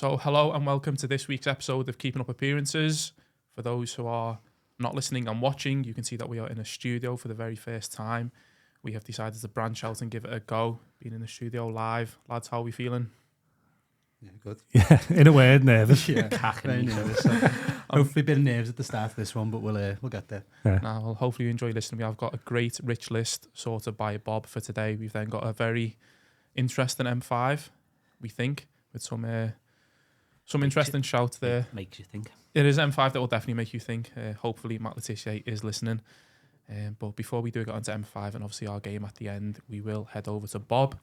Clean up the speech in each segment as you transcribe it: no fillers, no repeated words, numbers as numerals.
So hello and welcome to this week's episode of Keeping Up Appearances. For those who are not listening and watching, you can see that we are in a studio for the very first time. We have decided to branch out and give it a go, being in the studio live. Lads, how are we feeling? Yeah, good. Yeah, in a way, nervous. Yeah, very nervous. Hopefully a bit of nerves at the start of this one, but we'll get there. Yeah. Now, well, hopefully you enjoy listening. We have got a great rich list sorted by Bob for today. We've then got a very interesting M5, we think, with some interesting shouts there. Makes you think. It is M5 that will definitely make you think. Hopefully Matt Letizia is listening. But before we do get onto M5 and obviously our game at the end, we will head over to Bob,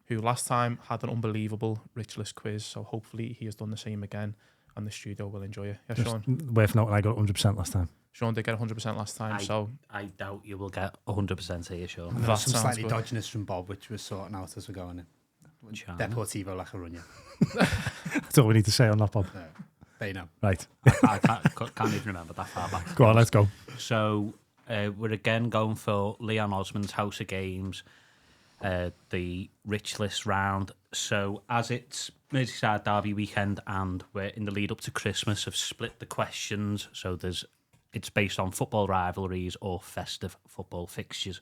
who last time had an unbelievable rich list quiz. So hopefully he has done the same again and the studio will enjoy it. Yeah, Sean? Worth noting, I got 100% last time. Sean did get 100% last time, so... I doubt you will get 100% here, Sean. There's some sounds slightly good. dodginess from Bob, which we're sorting out as we're going in. Deportivo La Coruña. That's all we need to say on that, Bob. No, they know. Right. I can't even remember that far back. Go on, let's go. So we're again going for Leon Osmond's House of Games, the rich list round. So as it's Merseyside Derby weekend and we're in the lead up to Christmas, I've split the questions. So it's based on football rivalries or festive football fixtures.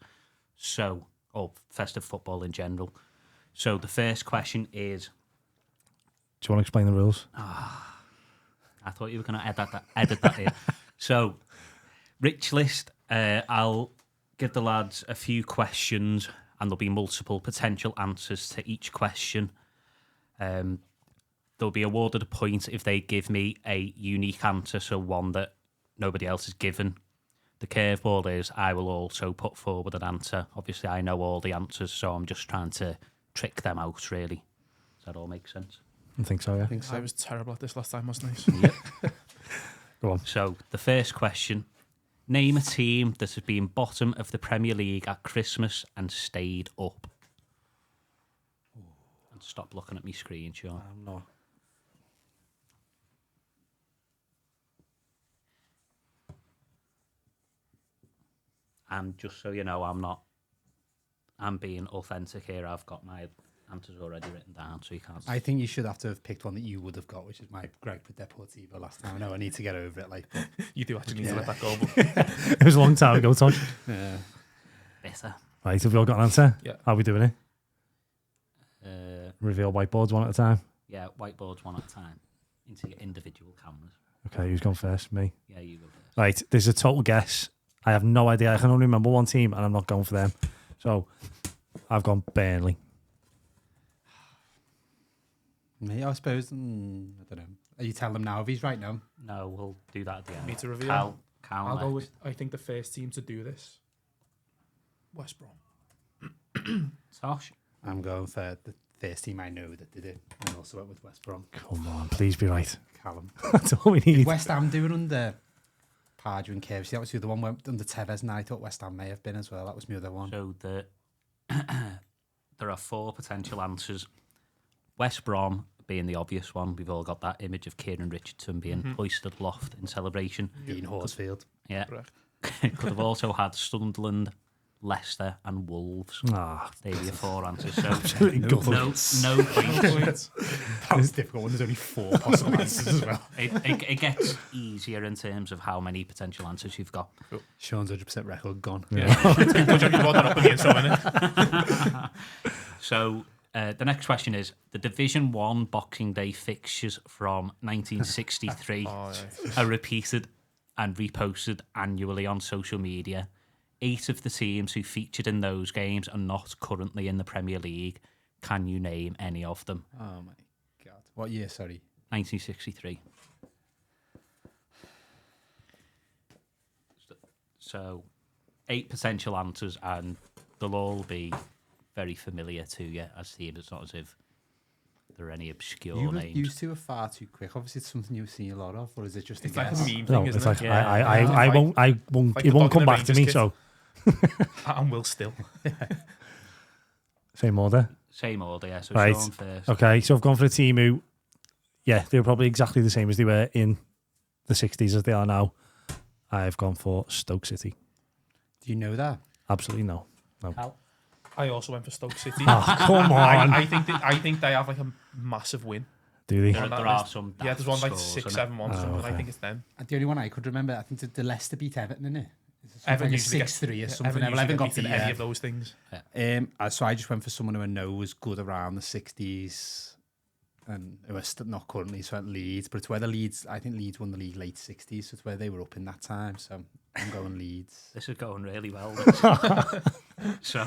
So, or festive football in general. So the first question is... Do you want to explain the rules? I thought you were going to edit that here. So, rich list, I'll give the lads a few questions and there'll be multiple potential answers to each question. They'll be awarded a point if they give me a unique answer, so one that nobody else has given. The curveball is I will also put forward an answer. Obviously, I know all the answers, so I'm just trying to trick them out, really. Does that all make sense? I think so, yeah. I was terrible at this last time, wasn't I? Yep. Go on. So, the first question. Name a team that has been bottom of the Premier League at Christmas and stayed up. And stop looking at me screen, Sean. I'm not. And just so you know, I'm being authentic here. I've got my answers already written down, so you can't... I think you should have to have picked one that you would have got, which is my gripe with Deportivo last time. I know I need to get over it. You do actually need to let that go. But... It was a long time ago, Todd. Yeah. Better. Right, have we all got an answer? Yeah. How are we doing it? Uh, Reveal whiteboards one at a time. yeah, whiteboards one at a time into your individual cameras. Okay, who's gone first? Me. Yeah, you go first. Right, there's a total guess. I have no idea. I can only remember one team and I'm not going for them. So, I've gone Burnley. Me, I suppose. I don't know. Are you telling them now if he's right now? No, we'll do that at the end. Me to reveal? Cal I'll go next. with, I think the first team to do this, West Brom. Tosh? I'm going for the first team I know that did it. I also went with West Brom. Come on, please be right. Callum. That's all we need. West Ham doing under Pardew and Kirby. That was the other one went under Tevez, and I thought West Ham may have been as well. That was my other one. So there are four potential answers. West Brom being the obvious one. We've all got that image of Kieran Richardson being hoisted aloft in celebration. Dean Horsfield. Yeah. Correct. Could have also had Sunderland, Leicester and Wolves. Ah, There are your four answers. So absolutely no gutted. points. That was difficult when there's only four possible answers as well. It gets easier in terms of how many potential answers you've got. Sean's 100% record gone. Yeah. Good job you brought that up again, so innit? So the next question is, the Division 1 Boxing Day fixtures from 1963 are repeated and reposted annually on social media. 8 of the teams who featured in those games are not currently in the Premier League. Can you name any of them? Oh my God. What year, sorry? 1963. So 8 potential answers and they'll all be very familiar to you as teams. It's not as if there are any obscure names. You two are far too quick. Obviously, it's something you've seen a lot of, or is it just It's a like a guess? meme No, thing, it's isn't like it? Yeah. I won't. Like It the won't dog come in the back to me. Rangers So And will still. same order. Same order, yeah. So Right. Sean first. Okay, so I've gone for a team who, yeah, they were probably exactly the same as they were in the 60s as they are now. I've gone for Stoke City. Do you know that? Absolutely no. Cal? I also went for Stoke City. Oh, come on. I think they have like a massive win. Do they? There are some. Yeah, there's one like scores, 6-7-1 or something. okay. I think it's them. And the only one I could remember, I think the Leicester beat Everton, innit? Everton like usually 6-3 or something. Everton Well, Everton got beat beat, any of those things. So I just went for someone who I know was good around the 60s and who are still not currently, so at Leeds. But it's where the Leeds, I think Leeds won the league late 60s, so it's where they were up in that time. So I'm going Leeds. This is going really well. So,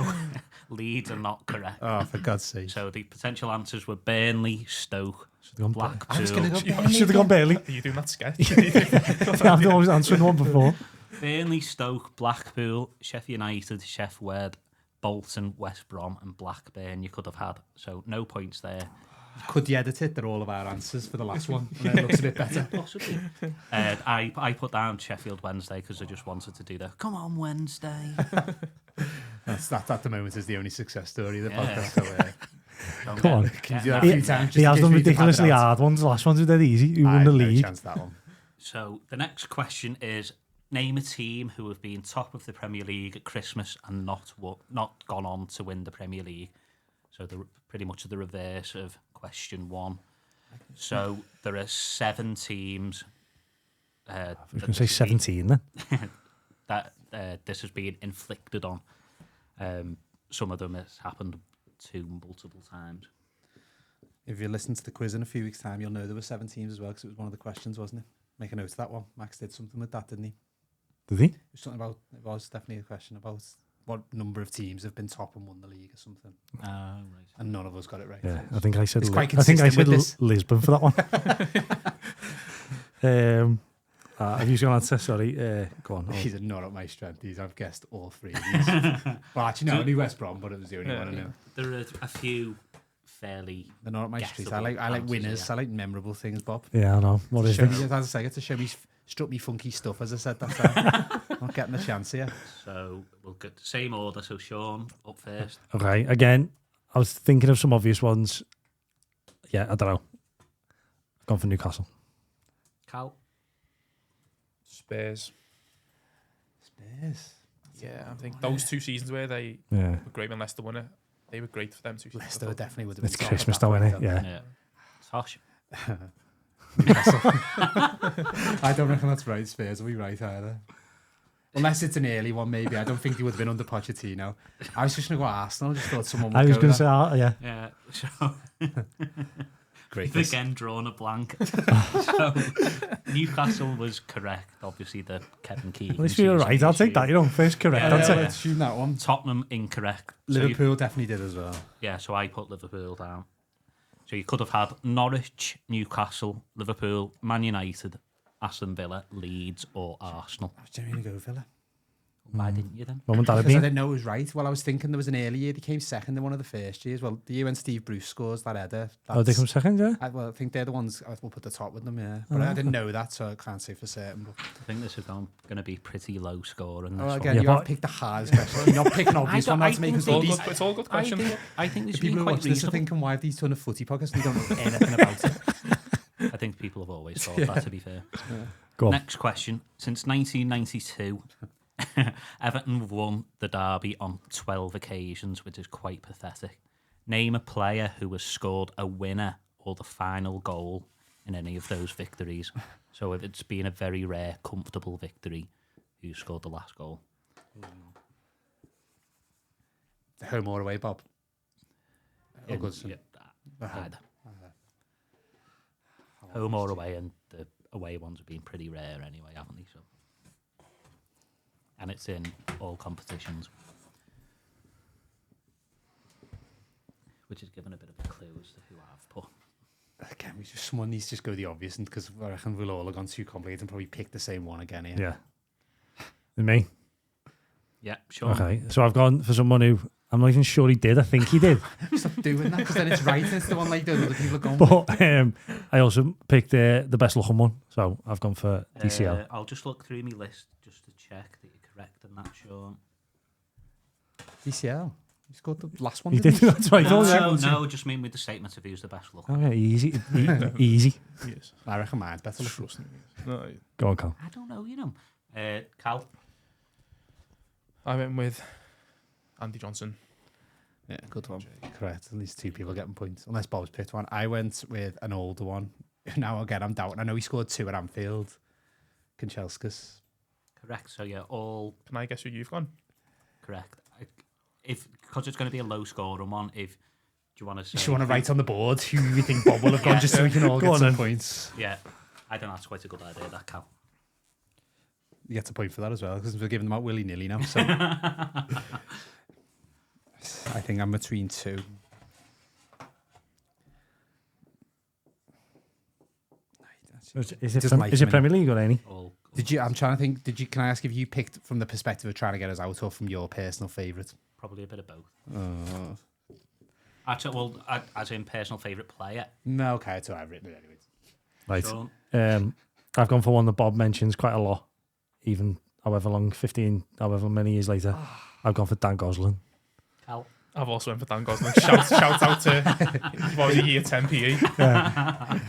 Leeds are not correct. Oh, for God's sake. So, the potential answers were Burnley, Stoke, Blackpool. I was going to go Should have gone Bailey. Are you doing that sketch? I've always answered one before. Burnley, Stoke, Blackpool, Sheffield United, Sheffield, Bolton, West Brom, and Blackburn. You could have had. So, no points there. Could you edit it? They're all of our answers for the last one. And then it looks a bit better. Possibly. I put down Sheffield Wednesday because I just wanted to do the come on Wednesday. That at the moment is the only success story of the Yeah. podcast. So, Come on. can you do that a few times? He has done them ridiculously hard ones. The last ones were dead easy. Who won the league? No chance that one. So the next question is: name a team who have been top of the Premier League at Christmas and not gone on to win the Premier League. So they're pretty much the reverse of question 1. So there are 7 teams. I was going to say 17 then. That this has been inflicted on. Some of them has happened to multiple times. If you listen to the quiz in a few weeks' time, you'll know there were 7 teams as well, because it was one of the questions, wasn't it? Make a note of that one. Max did something with that, didn't he? Did he? It was definitely a question about what number of teams have been top and won the league or something. Right. And none of us got it right. Yeah, I think I said. It's quite I think I consistent said with this. Lisbon for that one. Have you got an answer? Sorry, go on. These are not up my strength. I've guessed all 3 of these. Well, actually, no, only West Brom, but it was the only one I knew. There are a few fairly. They're not up my street. I guessable like answers, winners. yeah. I like memorable things, Bob. Yeah, I know. What is Show it? me, as I say, to show me struck me funky stuff, as I said that time. Not getting a chance here. So we'll get the same order. So Sean up first. Okay, again, I was thinking of some obvious ones. Yeah, I don't know. I've gone for Newcastle. Cal. Spurs. Spurs. Yeah, I think those 2 seasons where they Yeah. were great when Leicester won it, they were great for them 2 seasons. Leicester definitely would have been. It's top Christmas at that though, point, innit? Yeah. Tosh. I don't reckon that's right. Spurs will be right either. Unless it's an early one, maybe. I don't think he would have been under Pochettino. I was just going to go Arsenal. I just thought someone would I was go going to there. say, yeah. Yeah. So Great. you've again drawn a blank. So Newcastle was correct. Obviously, the Kevin Keegan. At least we were right. I'll take that. First correct Yeah, answer. let's shoot that one. Tottenham incorrect. So Liverpool definitely did as well. yeah, so I put Liverpool down. So you could have had Norwich, Newcastle, Liverpool, Man United, Aston Villa, Leeds, or Arsenal. I was genuinely going to go Villa. Why didn't you then? What would that have Because I been? didn't know it was right. Well, I was thinking there was an early year. They came second in one of the first years. Well, the year when Steve Bruce scores that header. Oh, they come second, yeah? I think they're the ones I will put the top with them, yeah. But I didn't know that, so I can't say for certain. But I think this is going to be pretty low scoring. well, This again, Yeah, you but- have picked the hardest question. You're not picking obvious one now to make us It's all look good, these. it's all good questions. I think this has People been who quite watch this are reasonable. thinking, why have these done a footy podcast? We don't know anything about it. I think people have always thought that, to be fair. Go on. Next question. Since 1992, Everton have won the derby on 12 occasions, which is quite pathetic. Name a player who has scored a winner or the final goal in any of those victories. So if it's been a very rare, comfortable victory, who scored the last goal? Home or away, Bob? In- Goodson. yeah, either. Home or away, and the away ones have been pretty rare anyway, haven't they? So, and it's in all competitions, which has given a bit of a clue as to who I've put. Again, someone needs to just go the obvious, because I reckon we'll all have gone too complicated and probably pick the same one again here. Yeah. And me? Yeah, sure. Okay. So I've gone for someone who I'm not even sure he did. I think he did. Stop doing that, because then it's right and it's the one like the other people are going with. But I also picked the best looking one. So I've gone for DCL. I'll just look through my list just to check that you're correct in that, Sean. DCL. He scored the last one, He did. didn't That's what I thought. No, just mean with the statement of who's the best looking. Okay, easy. Easy. Yes. I reckon mine's better. Trust me. No, Go on, Cal. I don't know, you know. Cal. I went with Andy Johnson. Yeah, good one. Correct. At least 2 people getting points, unless Bob's picked one. I went with an older one. Now again, I'm doubting. I know he scored 2 at Anfield. Kanchelskis. Correct. So yeah, all Can I guess who you've gone? correct. Because it's going to be a low scoring one. Do you want to say? If you want to write on the board who you think Bob will have gone, just so we can all get some points. Yeah, I think that's quite a good idea. That Cal. You get a point for that as well, because we're giving them out willy-nilly now. So I think I'm between 2. Is it Premier League or any? I'm trying to think. Can I ask if you picked from the perspective of trying to get us out, or from your personal favourite? Probably a bit of both. Actually, well, as in personal favourite player. No, okay, so I've written it anyways. Right. Sean? I've gone for one that Bob mentions quite a lot, even however many years later. I've gone for Dan Gosling. Cal? I've also went for Dan Gosling. Shout out to what was it, year 10 PE. Yeah.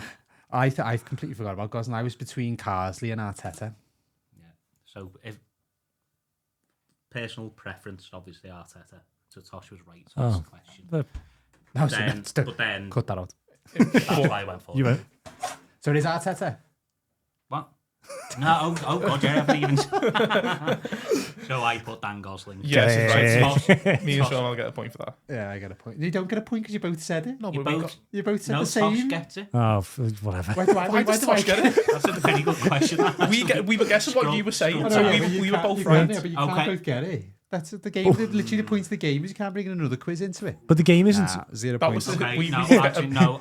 I've completely forgot about Gosling. I was between Carsley and Arteta. Yeah. So if personal preference, obviously Arteta. So Tosh was right. So that's the question. But then cut that out. That's why I went for. You went. So it is Arteta. What? No, oh god, yeah, I haven't even. So I put Dan Gosling. Yes, right. Me and Sean will get a point for that. Yeah, I get a point. You don't get a point because you both said it. No, You but both said the Tosh same. gets it. Oh, whatever. Why does Tosh get it? That's a very good question. We were guessing what you were saying, so we were both you right. But you can't both get it. That's the game. Literally, the point of the game is you can't bring in another quiz into it. But the game isn't. 0 That points. was Okay, we no, get- actually, no.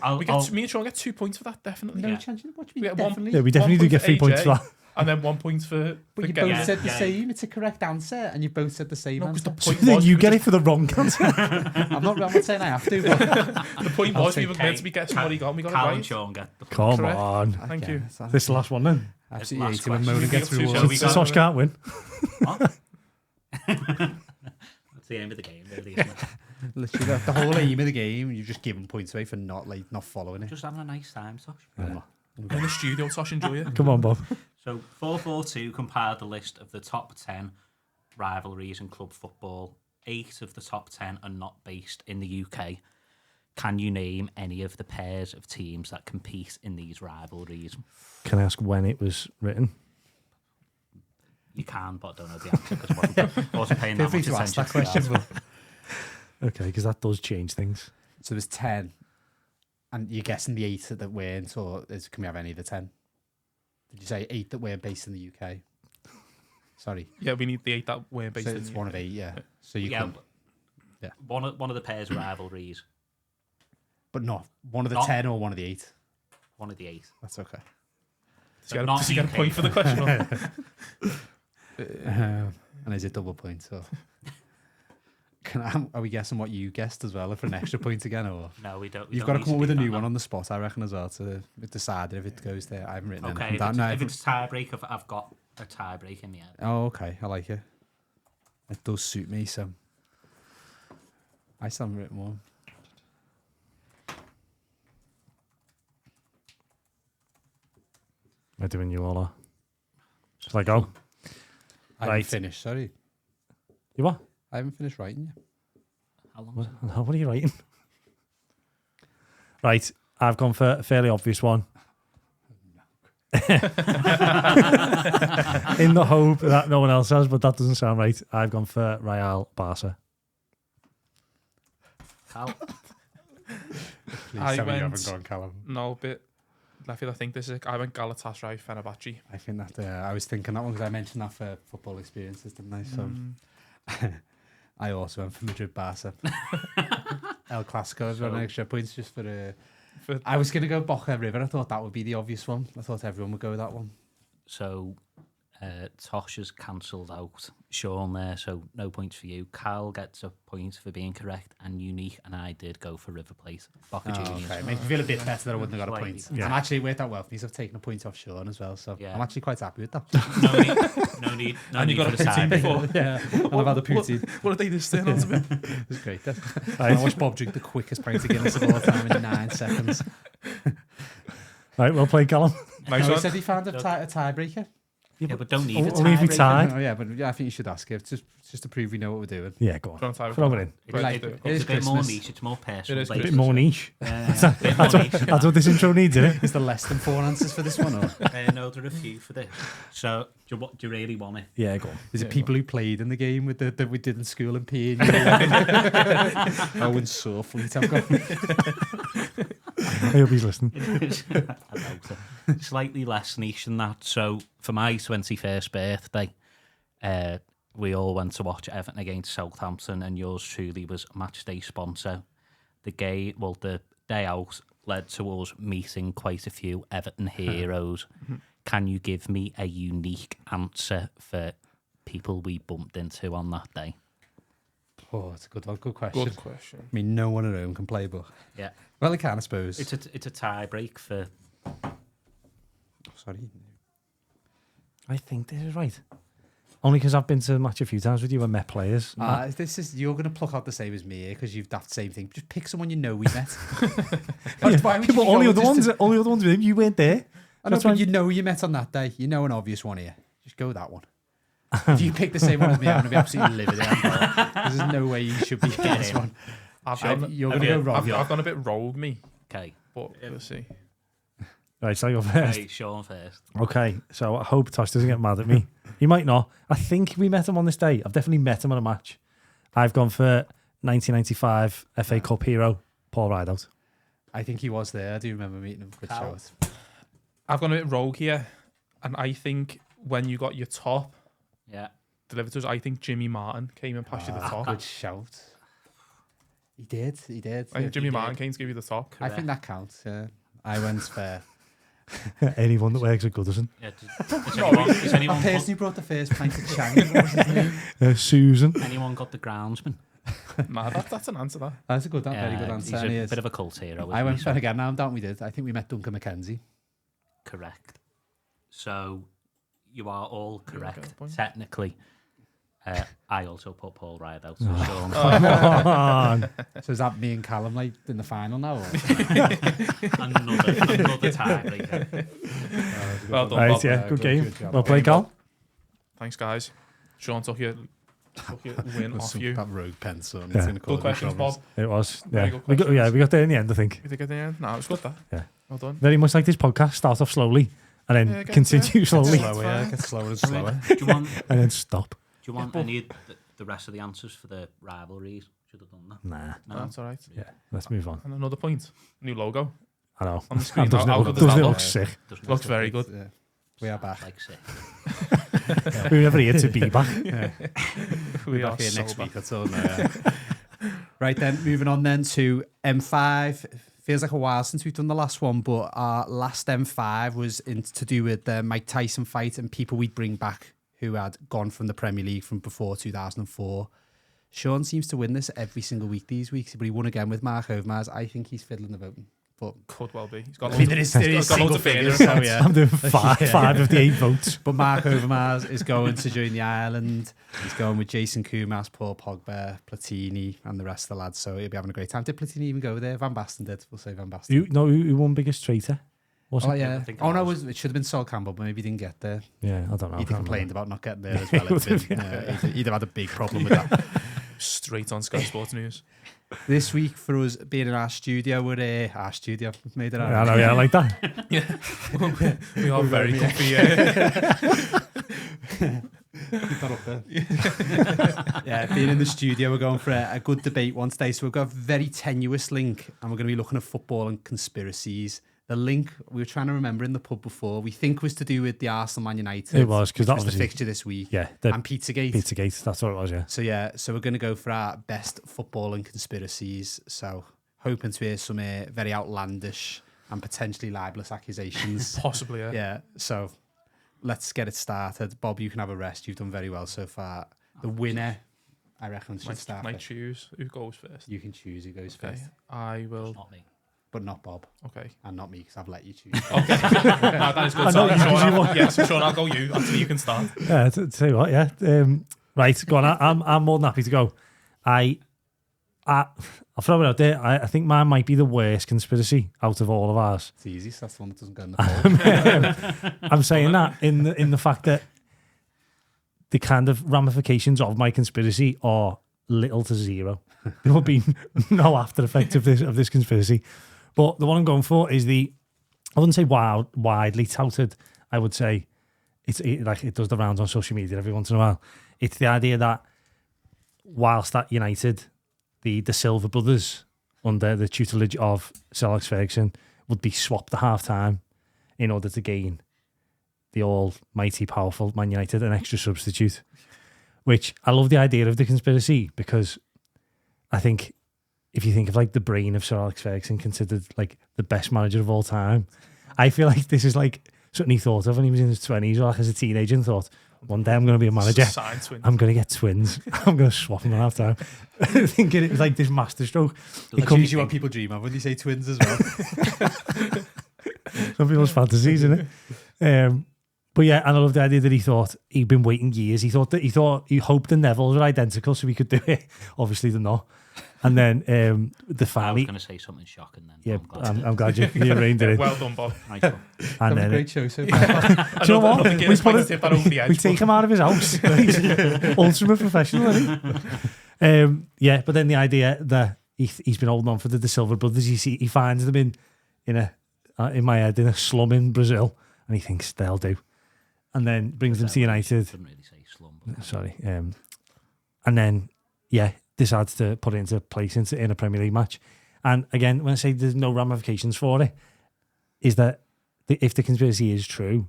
me and Sean get 2 points for that, definitely. No Yeah. chance. What do you We mean? get one- Definitely. Yeah, we definitely do point get for 3 points for AJ. that. And then 1 point for But you getting both it. said the yeah. same. It's a correct answer, and you both said the same No, because the answer. point So then was you we get were it for the wrong answer. I'm not saying I have to, but the point was we were Okay. meant to be guessing what he got. And we got Cal it and right. Sean get the Come Correct. on. Thank you. This is the last one then. Absolutely Last hate it when question. Mona gets We got two, rewards. so we got- Sosh can't win. What? That's the aim of the game, really, isn't it? Literally, the whole aim of the game, you're just giving points away for not following it. Just having a nice time, Tosh. I'm not. In the studio, Tosh, enjoy it. Come on, Bob. So 442 compiled the list of the top 10 rivalries in club football. 8 of the top 10 are not based in the UK. Can you name any of the pairs of teams that compete in these rivalries? Can I ask when it was written? You can, but I don't know the answer because I wasn't paying Feel that free much to ask attention that question. that. But Okay, because that does change things. so there's 10, and you're guessing the 8 that weren't, or can we have any of the 10? Did you say 8 that weren't based in the UK? Sorry. Yeah, we need the 8 that weren't based So in it's the one of 8, yeah. So you Yeah, can, yeah. One of the pairs rivalries. but not one of the Not- 10 or one of the 8. One of the 8. That's okay. Does he get a point for the question? Or? And is it double point? So are we guessing what you guessed as well for an extra point again, or No, we don't. we you've don't got to need come up with do a that new now. one on the spot? I reckon as well to decide if it goes there. I haven't written Okay, anything down. No, if it's tiebreak, I've got a tiebreak in the end. oh, okay, I like it. It does suit me. So I still haven't written one. Am I doing you all? Shall I go? I haven't Right. finished. Sorry, You what? I haven't finished writing yet. How long? What are you writing? Right, I've gone for a fairly obvious one. In the hope that no one else has, but that doesn't sound right. I've gone for Real Barca. Cal? Please I tell me you went- haven't gone, Callum. No, but I think this is. I went Galatasaray, Fenerbahce. I think that I was thinking that one because I mentioned that for football experiences, didn't I? So I also went for Madrid Barca. El Clasico as well, extra points just for. I was going to go Boca River. I thought that would be the obvious one. I thought everyone would go with that one. So Tosh has cancelled out Sean there, so no points for you. Cal gets a point for being correct, and Unique and I did go for River Plate. Boca Juniors. Okay, makes me feel a bit better that I wouldn't have got a point. Slightly. Yeah. I'm actually worked out well for me, so I've taken a point off Sean as well. So Yeah. I'm actually quite happy with that. No need And you got for a the poutine tiebreak. before. Yeah, and I've had a poutine. What did they just turn on to me? It was great. I watched Bob drink the quickest pint of Guinness of all time in 9 seconds. Right, well played, Callum. Nice No, he one. said he found a tiebreaker. Yeah, but don't need a Only if we tiebreaker. tied. Oh, yeah, but I think you should ask it. Just to prove we know what we're doing. Yeah, go on. Do you want to tie Throw it in. It's, Right, it- do it. it's a bit more Christmas. niche. It's more personal. It is A based. bit more niche. Yeah, a bit more niche. That's what this intro needs, isn't it? Is there less than 4 answers for this one? Or No, there are a few for this. So, do you really want it? Yeah, go on. is it Yeah, people who played in the game with that we did in school and PE? Owen Surfleet, I've got. I hope he's listening. I doubt it. Slightly less niche than that. So, for my 21st birthday, we all went to watch Everton against Southampton, and yours truly was match day sponsor. The day out led to us meeting quite a few Everton heroes. Can you give me a unique answer for people we bumped into on that day? Oh, it's a good one. Good question. Good question. I mean, no one at home can play, but Yeah, well, they can, I suppose. it's a tie break for. Sorry. I think this is right. Only because I've been to the match a few times with you and met players. You're going to pluck out the same as me because you've daft the same thing. Just pick someone you know we met. Yeah, Why would you but go only just other ones with him. You weren't there. I know, That's but why- you know you met on that day. You know an obvious one here. Just go with that one. If you pick the same one as me, I'm going to be absolutely livid. There's no way you should be getting this one. You're going to go wrong. I've gone a bit rogue me, Okay, but we'll see. Right, so I go first. hey, Sean first. Okay, so I hope Tosh doesn't get mad at me. He might not. I think we met him on this day. I've definitely met him on a match. I've gone for 1995 FA Cup hero, Paul Rideout. I think he was there. I do remember meeting him. Good Cal. shout. I've gone a bit rogue here, and I think when you got your top Yeah. delivered to us, I think Jimmy Martin came and passed you the top. Good shout. He did. I think Jimmy he Martin did. came to give you the top. I think that counts. Yeah. I went for. Anyone that works at Goodison. Yeah, has anyone, The person who brought the first pint of Chang. What was his name? Susan. anyone got the groundsman? Nah, that's an answer. That That's a good one. Very good He's answer. He a is. bit of a cult hero. I isn't went he? for So- again. Now I'm down. We did. I think we met Duncan McKenzie. Correct. So you are all get a correct. point. Technically, I also put Paul Rideout. So Oh. Sean, Come on. So is that me and Callum like in the final now? Or? another tiebreaker. Well done, Right, Bob. yeah, good game. job. Well played, Cal. Thanks, guys. Sean took your win off you. That rogue pencil. Yeah. Good questions, Bob. It was. Very Yeah. good We got, questions. we got there in the end, I think. You think at the end? No, it was good. That. Yeah. Well done. Very much like this podcast. Start off slowly and then Yeah, get continue there. slowly Slow. Slower, fine. yeah, it gets slower and I mean, slower. do you want, and then stop. any of the rest of the answers for the rivalries? Should have done that. Nah. No. That's all right. Yeah. Let's move on. And another point. New logo. I know. On the screen. Doesn't How it good look, does that doesn't it look? look sick? Doesn't Looks very good. Yeah. We are back. like sick. We were never here to be back. We We're are back here so next back. week. That's all. Right then, moving on then to M5. Feels like a while since we've done the last one, but our last M5 was to do with the Mike Tyson fight and people we'd bring back who had gone from the Premier League from before 2004. Sean seems to win this every single week these weeks, but he won again with Mark Overmars. I think he's fiddling the voting. But Could well be. He's got I mean, loads there of- is he's got loads single of figures, fingers. so yeah. I'm doing five of the 8 votes. But Mark Overmars is going to join the island. He's going with Jason Kumas, Paul Pogba, Platini, and the rest of the lads. So he'll be having a great time. Did Platini even go there? Van Basten did. We'll say Van Basten. Who won biggest traitor? Was Oh it? yeah. I think Oh it no, was. it should have been Sol Campbell, but maybe he didn't get there. Yeah, I don't know. He'd have complained about not getting there as Yeah, well. he would have, He'd have had a big problem with that. Straight on Sky Sports News. This week for us being in our studio, we've made it out. I know, yeah, I like that. We are very comfy. Keep that up there. Yeah, being in the studio, we're going for a good debate one today. So we've got a very tenuous link, and we're going to be looking at football and conspiracies. The link we were trying to remember in the pub before, we think was to do with the Arsenal Man United. It was, 'cause which that was the was fixture this week. Yeah, And Pizzagate. Pizzagate, that's what it was, yeah. So we're going to go for our best football and conspiracies. So hoping to hear some very outlandish and potentially libelous accusations. Possibly, yeah. Yeah, so let's get it started. Bob, you can have a rest. You've done very well so far. The winner, I reckon, should start. Might first. choose who goes first. You can choose who goes Okay, first, I will. Not me. but not Bob Okay. and not me because I've let you choose. Okay. No, that is good. I know So, you Sean, usually I'll, yes, Sean, I'll go you. Actually, you can start. Yeah, tell you what, yeah. Right, go on. I'm more than happy to go. I I'll throw it out there. I think mine might be the worst conspiracy out of all of ours. It's easy, so that's the one that doesn't go in the poll. I'm saying that in the fact that the kind of ramifications of my conspiracy are little to zero. There will be no after effect of this conspiracy. But the one I'm going for is I wouldn't say widely touted. I would say it does the rounds on social media every once in a while. It's the idea that whilst at United, the Silva brothers, under the tutelage of Sir Alex Ferguson, would be swapped at half-time in order to gain the almighty powerful Man United an extra substitute. Which I love the idea of the conspiracy, because I think if you think of like the brain of Sir Alex Ferguson, considered like the best manager of all time, I feel like this is like something he thought of when he was in his 20s or like as a teenager, and thought, one day I'm going to be a manager. I'm going to get twins. I'm going to swap them at half time. Thinking it was like this masterstroke. It comes you what people dream of when they say twins as well. Some people's fantasies, isn't it? But yeah, and I love the idea that he thought he'd been waiting years. He hoped the Nevilles were identical so he could do it. Obviously they're not. And then the family. I was going to say something shocking then. Yeah, I'm glad you reined it in. Well done, Bob. Nice one. And then, a great show so far. do you know what? We take him out of his house. He's ultimate professional, isn't he? Yeah, but then the idea that he's been holding on for the De Silva brothers. He finds them in my head in a slum in Brazil, and he thinks they'll do, and then brings them to United. Didn't really say slum. But Sorry, and then decides to put it into place in a Premier League match. And again, when I say there's no ramifications for it, is that if the conspiracy is true,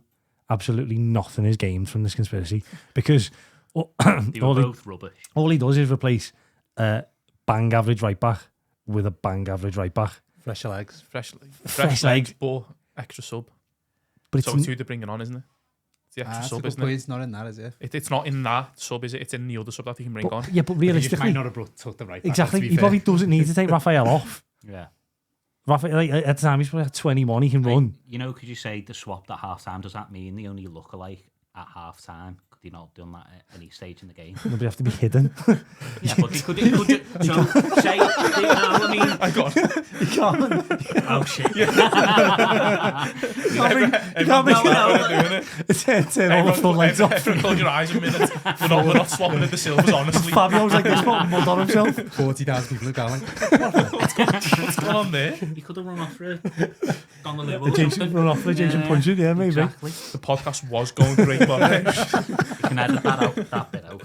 absolutely nothing is gained from this conspiracy, because they were both rubbish. All he does is replace a bang average right back with a bang average right back. Fresh legs. Fresh legs, but extra sub. But So it's who they're bringing on, isn't it? It's the extra That's a sub, good isn't point. it? It's not in that, is it? It's not in that sub, is it? It's in the other sub that they can bring on. Yeah, but He just realistically, might not have took the right back, exactly, to be he fair. probably doesn't need to take Raphael off. Yeah. Raphael, like, at the time, he's probably at 21, he can run. You know, could you say the swapped at half time? Does that mean they only look alike at half time? Could they not have done that at any stage in the game? Nobody have to be hidden. Yeah, but they could so say, I mean, I got You can't. oh shit. You can't doing it. turn all the floodlights off. Everyone close your eyes a minute. We're not swapping at the Silvers, honestly. Fabio's like this, putting mud on himself. 40,000 people are going. What's going on there? You could have run off for it. Gone the Liverpool. Jason run off, Jason punch it, yeah, maybe. Exactly. The podcast was going great, but You can edit that bit out.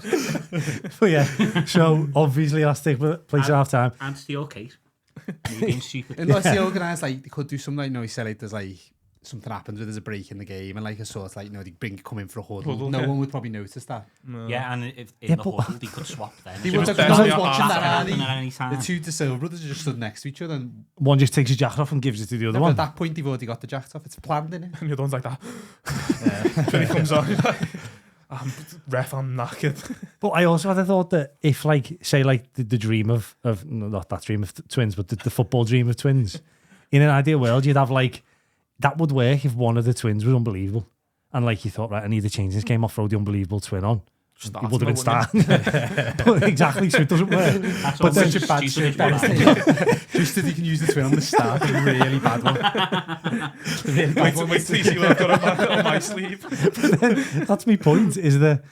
But yeah, so obviously I'll stick with place at half time. And to your case. You're being stupid. Unless they organise, like, they could do something like, he said, like, there's like, something happens where there's a break in the game, and like a sort of like, they come in for a huddle. No one would probably notice that. Yeah, and if in the huddle, they could swap then. They It was would best no one's at watching half that, time. are At any they? time. The two De Silva brothers just stood next to each other, and One just takes his jacket off and gives it to the other at one. that point they've already got the jacket off. It's planned, innit? and the other one's like that. When he comes on, ref, I'm knackered. But I also had a thought that if, like, say, like the dream of no, not that dream of twins, but the football dream of twins, in an ideal world, you'd have like, that would work if one of the twins was unbelievable. And like, you thought, right, I need to change this game, I'll throw the unbelievable twin on. It would have been starting. But exactly, so it doesn't work. But Such a bad shirt. Just that you can use the twin on the start, a really bad one. Really bad one. Wait till you see what I've got on my sleeve. But then, that's my point, is that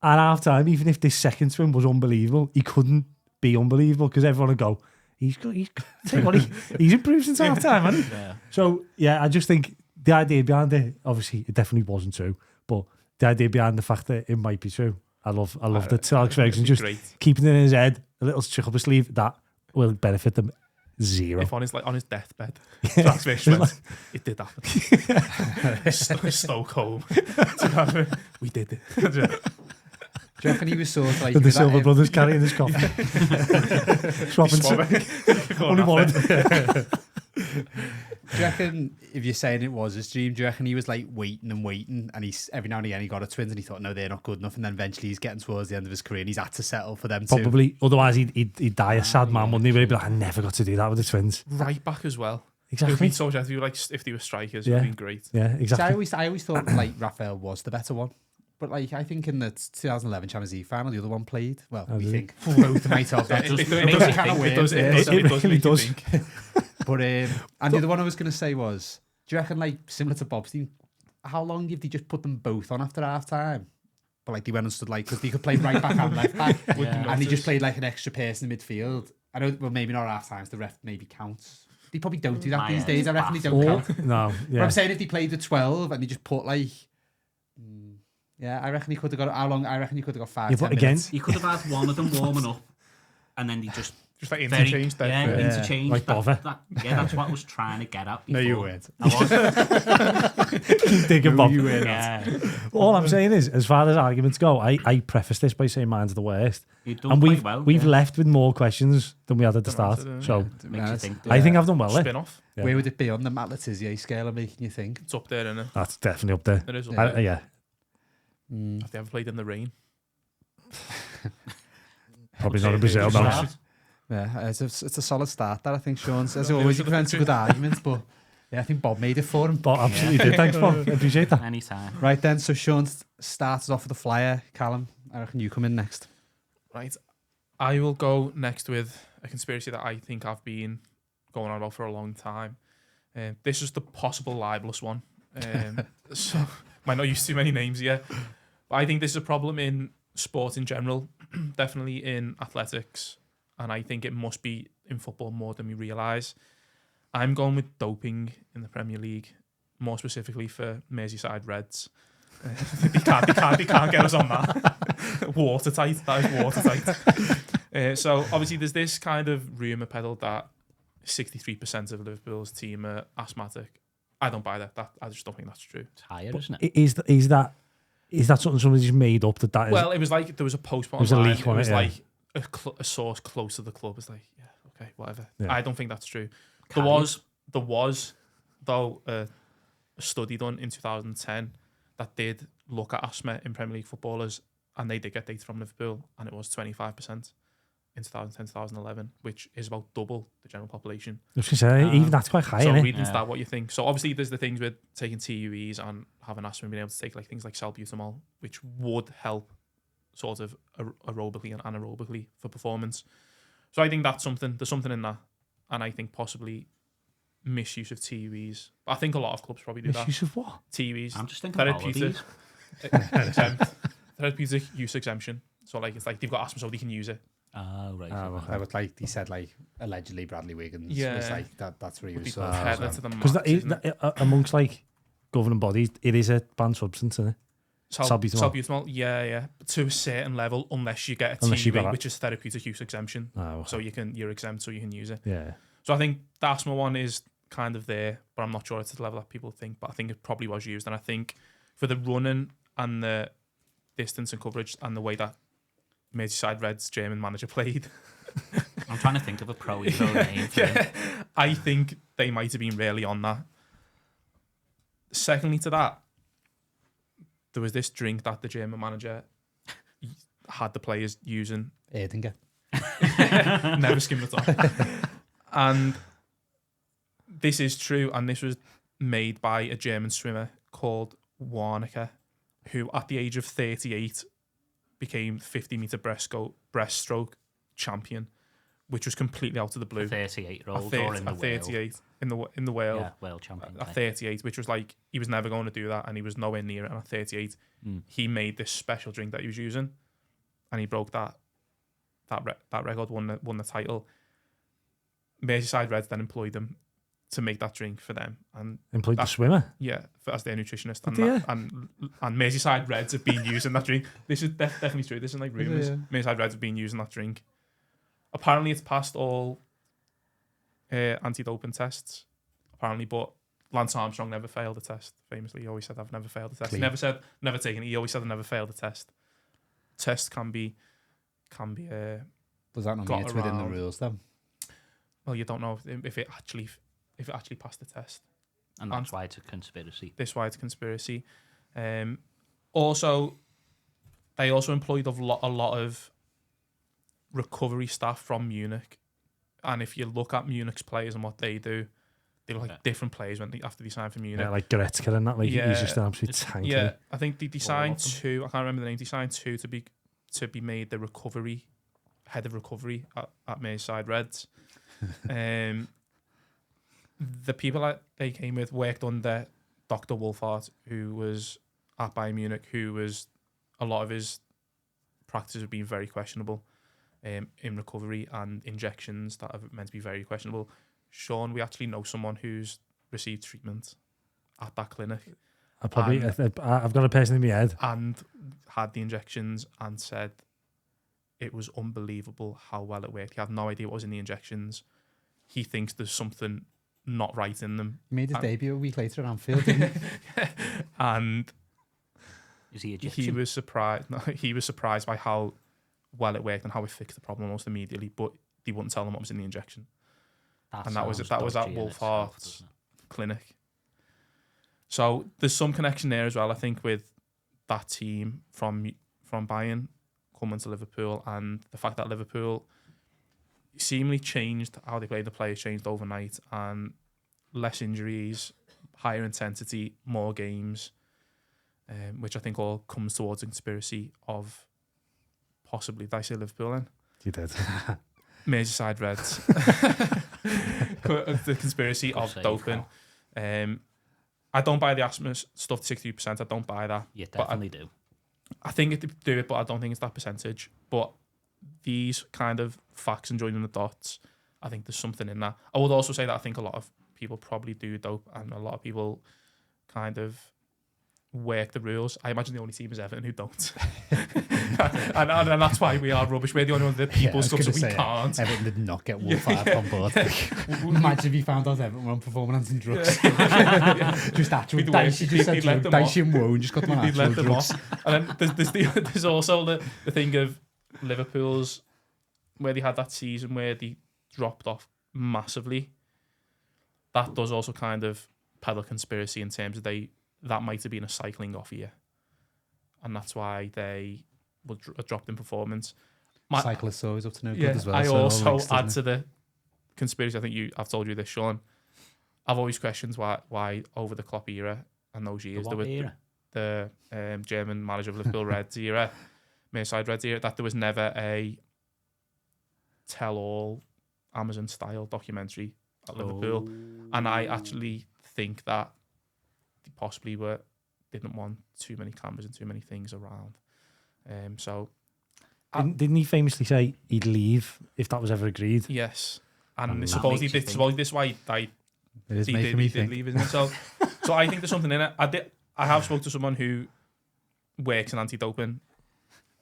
at half time, even if this second twin was unbelievable, he couldn't be unbelievable, because everyone would go, he's improved since half time, hasn't he? Yeah. So yeah, I just think the idea behind it, obviously it definitely wasn't true, but the idea behind the fact that it might be true, I love that Alex Ferguson just keeping it in his head, a little trick up his sleeve, that will benefit them zero. If on his deathbed, it did happen. Stoke home. We did it. Do you reckon he was sort of like... The Silva brothers carrying his coffin. Swapping. Only one. Do you reckon, if you're saying it was his dream, do you reckon he was like waiting, and he's every now and again he got a twins and he thought, no, they're not good enough, and then eventually he's getting towards the end of his career and he's had to settle for them too? Probably. Otherwise he'd die a sad man, wouldn't he? He'd be like, I never got to do that with the twins. Right back as well. It would Exactly. be so if they were strikers, it would have been great. Yeah, exactly. I always thought like Raphael was the better one. But like, I think in the 2011 Champions League final, the other one played. Well, Oh, we did think both might have. That just It makes does- it kind of it weird. does- it does- It it does really make you does. think. But and the other one I was going to say was, do you reckon, like, similar to Bob's team, how long did they just put them both on after half time? But like, they went and stood, like, because they could play right back and left back, Yeah. and they just played like an extra person in midfield. I know, well, maybe not half times. The ref maybe counts. They probably don't do that My these head days. is I reckon they baffled. don't Or, count. no, But yeah. I'm saying if they played the 12 and they just put like, yeah, I reckon he could have got how long? I reckon he could have got 5, Yeah, 10 but again, minutes. You could have had one of them warming up, and then they just Just like very interchange that. yeah, Yeah, interchange. like bother. That's what I was trying to get at. No, Before. you weren't. I was. digging Bob. you weren't. Yeah, All I'm saying is, as far as arguments go, I preface this by saying mine's the worst. you've done And quite we've well. we've yeah. left with more questions than we had at the Than start. answered, So Makes you think. I think I've done well there. Spin off. Yeah. Where would it be on the Matt Letizia scale of making you think? It's up there, isn't it? That's definitely up there. It is up Yeah. there. Yeah. Have they ever played in the rain? Probably not in Brazil, no. Start. Yeah, it's a solid start. That I think Sean's as Yeah, always. should You have present a good argument, but yeah, I think Bob made it for him. But absolutely did. Thanks, Bob. I appreciate that. Anytime. Right then, so Sean started off with a flyer. Callum, I reckon you come in next. Right. I will go next with a conspiracy that I think I've been going on about for a long time. This is the possible libelous one. So might not use too many names yet. But I think this is a problem in sport in general, definitely in athletics, and I think it must be in football more than we realise. I'm going with doping in the Premier League, more specifically for Merseyside Reds. They can't get us on that. Watertight. That is watertight. So obviously there's this kind of rumour peddled that 63% of Liverpool's team are asthmatic. I don't buy that. I just don't think that's true. It's higher, isn't it? Is that something somebody's made up that is? Well, it was like there was a post was a online. leak It on was it, yeah. like a source close to the club is like, yeah, okay, whatever. Yeah. I don't think that's true. Can There was though a study done in 2010 that did look at asthma in Premier League footballers, and they did get data from Liverpool, and it was 25% in 2010, 2011, which is about double the general population. I was gonna say, even that's quite high, So isn't it? read into Yeah. that what you think. So obviously there's the things with taking TUEs and having asthma and being able to take like things like salbutamol, which would help sort of aerobically and anaerobically for performance. So I think that's something. There's something in that, and I think possibly misuse of TUEs. I think a lot of clubs probably do Misuse of what? that. TUEs, I'm just thinking of therapeutic, holidays. exempt, therapeutic use exemption. So like it's like they've got asthma, so they can use it. Oh, right. Oh, I would like he said like allegedly Bradley Wiggins was Yeah. like that. That's where he Would be was. peddler to the Because max, isn't it? amongst like governing bodies, it is a banned substance, isn't it? Salbutamol. Salbutamol, yeah, but to a certain level, unless you get a Unless you TUE, got which is therapeutic use exemption. Oh, So you're exempt, so you can use it. yeah. So I think the asthma one is kind of there, but I'm not sure it's at the level that people think. But I think it probably was used, and I think for the running and the distance and coverage and the way that Merseyside Reds German manager played, I'm trying to think of a pro hero name for him. I think they might have been really on that. Secondly to that, there was this drink that the German manager had the players using. Erdinger. Never skim the top. And this is true, and this was made by a German swimmer called Warnecke, who at the age of 38 became 50-meter breaststroke champion, which was completely out of the A blue. 38-year-old At or in the world. 38 in the world. Yeah, world champion. At 38, which was like he was never going to do that, and he was nowhere near it. And at 38, he made this special drink that he was using, and he broke that record, won the title. Merseyside Reds then employed them to make that drink for them, and Employed the swimmer. as their nutritionist, Did they? and Merseyside Reds have been using that drink. This is definitely true. This isn't like rumours. Yeah. Merseyside Reds have been using that drink. Apparently, it's passed all anti-doping tests. Apparently, but Lance Armstrong never failed a test. Famously, he always said, "I've never failed a test." Clean. He never said never taken it. He always said, "I never failed a test." Test can be. Does that not Got mean it's within the around. rules then? Well, you don't know if it actually passed the test. And that's why it's a conspiracy. This is why it's a conspiracy. Also, they also employed a lot of recovery staff from Munich, and if you look at Munich's players and what they do, they look like different players after they signed for Munich. Yeah, like Goretzka and that. Like Yeah. he's just an absolute tank. Yeah, I think they All signed of them. 2. I can't remember the name. They signed 2 to be made the head of recovery at Merseyside Reds. The people that they came with worked under Dr. Wolfhard, who was at Bayern Munich, a lot of his practices have been very questionable in recovery, and injections that are meant to be very questionable. Sean, we actually know someone who's received treatment at that clinic. I've got a person in my head. And had the injections and said it was unbelievable how well it worked. He had no idea what was in the injections. He thinks there's something not right in them. He made his debut a week later at Anfield, didn't he? And Is he Egyptian? he was surprised. No, he was surprised by how well it worked and how it fixed the problem almost immediately. But they wouldn't tell him what was in the injection. And that was at Wolfhardt's clinic. So there's some connection there as well, I think, with that team from Bayern coming to Liverpool, and the fact that Liverpool seemingly changed how they played. The players changed overnight, and less injuries, higher intensity, more games, which I think all comes towards a conspiracy of possibly, did I say Liverpool then? You did. Merseyside Reds. The conspiracy Good of save, doping. I don't buy the asthma stuff to 60%. I don't buy that. You definitely do. I think they do it, but I don't think it's that percentage. But these kind of facts and joining the dots, I think there's something in that. I would also say that I think a lot of people probably do dope, and a lot of people kind of work the rules. I imagine the only team is Everton who don't. and that's why we are rubbish. We're the only one that people stuff, so we can't. Everton did not get Wolfhard on board. Imagine if he found out Everton were on performance and drugs. Just actual dice. He just said dice and woe and just got them on actual drugs. And then there's also the thing of Liverpool's, where they had that season where they dropped off massively. That does also kind of peddle conspiracy in terms of that might have been a cycling off year, and that's why they were dropped in performance. Cyclists always up to no good as well. I so also links, add to the conspiracy. I think I've told you this, Sean. I've always questioned why over the Klopp era and those years there were the German manager of Liverpool Reds era, Merseyside Reds era, that there was never a tell-all Amazon-style documentary at Liverpool, and I actually think that they possibly didn't want too many cameras and too many things around. So Didn't he famously say he'd leave if that was ever agreed? yes, and supposedly this is why he died. It is He making me did think. leave, isn't it? So I think there's something in it. I have spoke to someone who works in anti-doping,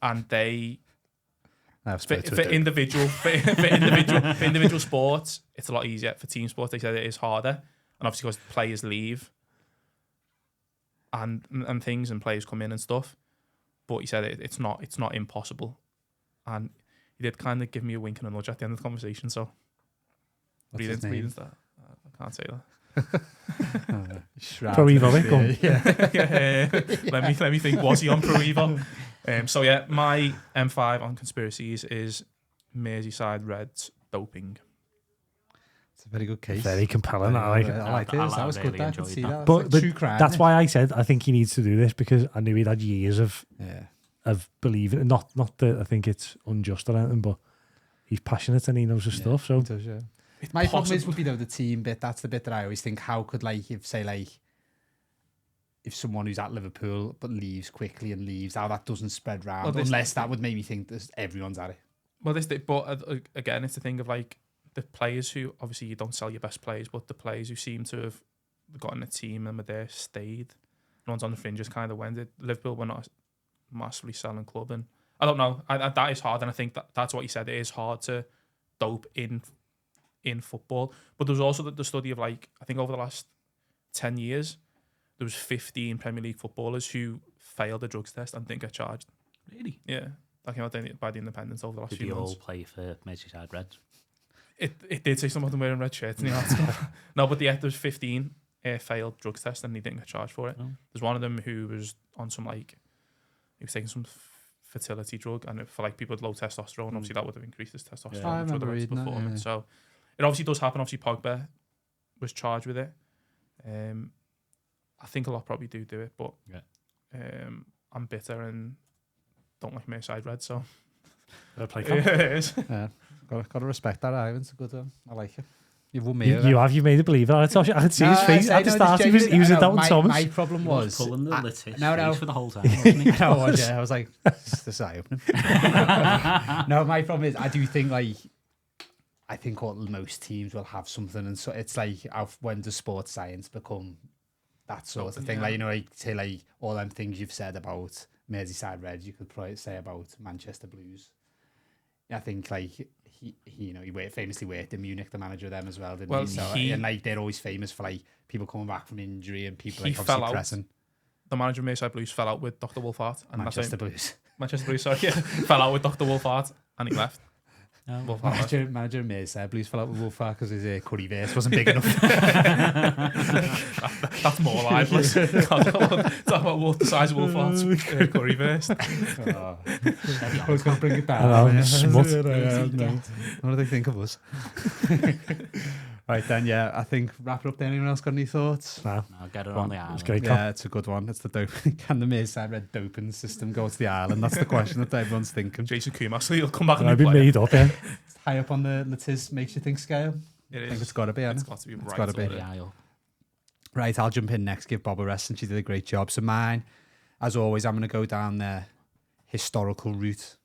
and they for individual sports, it's a lot easier. For team sports, they said it is harder, and obviously because players leave and things, and players come in and stuff. But he said it's not impossible, and he did kind of give me a wink and a nudge at the end of the conversation. So What's his name? read into that. I can't say that. Pro Evo, Yeah. Let me think. Was he on Pro Evo? So yeah, my M5 on conspiracies is Merseyside Reds doping. It's a very good case. Very compelling. I like it. I like this. That was really good. I could enjoyed see that. that. But, It's like true crime. that's why I said I think he needs to do this, because I knew he'd had years of believing. Not that I think it's unjust or anything, but he's passionate and he knows his stuff. So It does, yeah. My problem would be though the team bit. That's the bit that I always think. How could if someone who's at Liverpool but leaves quickly and leaves, how that doesn't spread round? Unless that would make me think that everyone's at it. Well, but again, it's the thing of like the players who obviously you don't sell your best players, but the players who seem to have gotten a team and were there stayed. No one's on the fringes kind of went. Liverpool were not a massively selling club, and I don't know. That is hard, and I think that's what he said. It is hard to dope in football, but there was also the study of I think over the last 10 years there was 15 Premier League footballers who failed a drugs test and didn't get charged. Really? Yeah, that came out by the Independents over the last Did few they months. all play for Merseyside Reds? It did say some of them wearing red shirts in the article. No, but there was 15 failed drugs tests and he didn't get charged for it. Oh. There's one of them who was on some he was taking some fertility drug, and for people with low testosterone, obviously that would have increased his testosterone, I which would remember have his reading that, performance. yeah. So it obviously does happen. Obviously Pogba was charged with it. I think a lot probably do it, but I'm bitter and don't like Merseyside Red, so Play it is. Yeah, got to respect that, Ivan. It's a good one. I like it. You've won me. You've made a believer. I could see his face at the start. He was a doubting Thomas. My problem was pulling the Letish no. for the whole time. Wasn't he? I was like, this is eye opening. No, my problem is I do think I think most teams will have something, and so it's like when does sports science become that sort of thing? Yeah. Like, you know, like say like all them things you've said about Merseyside Red, you could probably say about Manchester Blues. I think like he famously worked in Munich, the manager of them as well, didn't he? So, and like they're always famous for like people coming back from injury and people like obviously pressing. The manager of Merseyside Blues fell out with Dr. Wolfhard. And Manchester Blues, sorry, yeah, fell out with Dr. Wolfhard and he left. Manager of Merseyside Blues fell out with Wolfhard because his curry verse wasn't big enough. That's more lifeless. Talk about the size of Wolfhard's curry verse. I was going to bring it down. I know, smut. What do they think of us? Right then, yeah, I think wrap it up there. Anyone else got any thoughts? No, get it on the island. it's great. Yeah, it's a good one. It's the doping. Can the Merseyside Red doping system go to the island? That's the question that everyone's thinking. Jason Kumas, so he'll come back and I've been made up, yeah. High up on the Letiz makes you think scale. It is. I think it's got to be. It's got to be right. It's got to be. Yeah. Right, I'll jump in next. Give Bob a rest, and she did a great job. So mine, as always, I'm going to go down the historical route.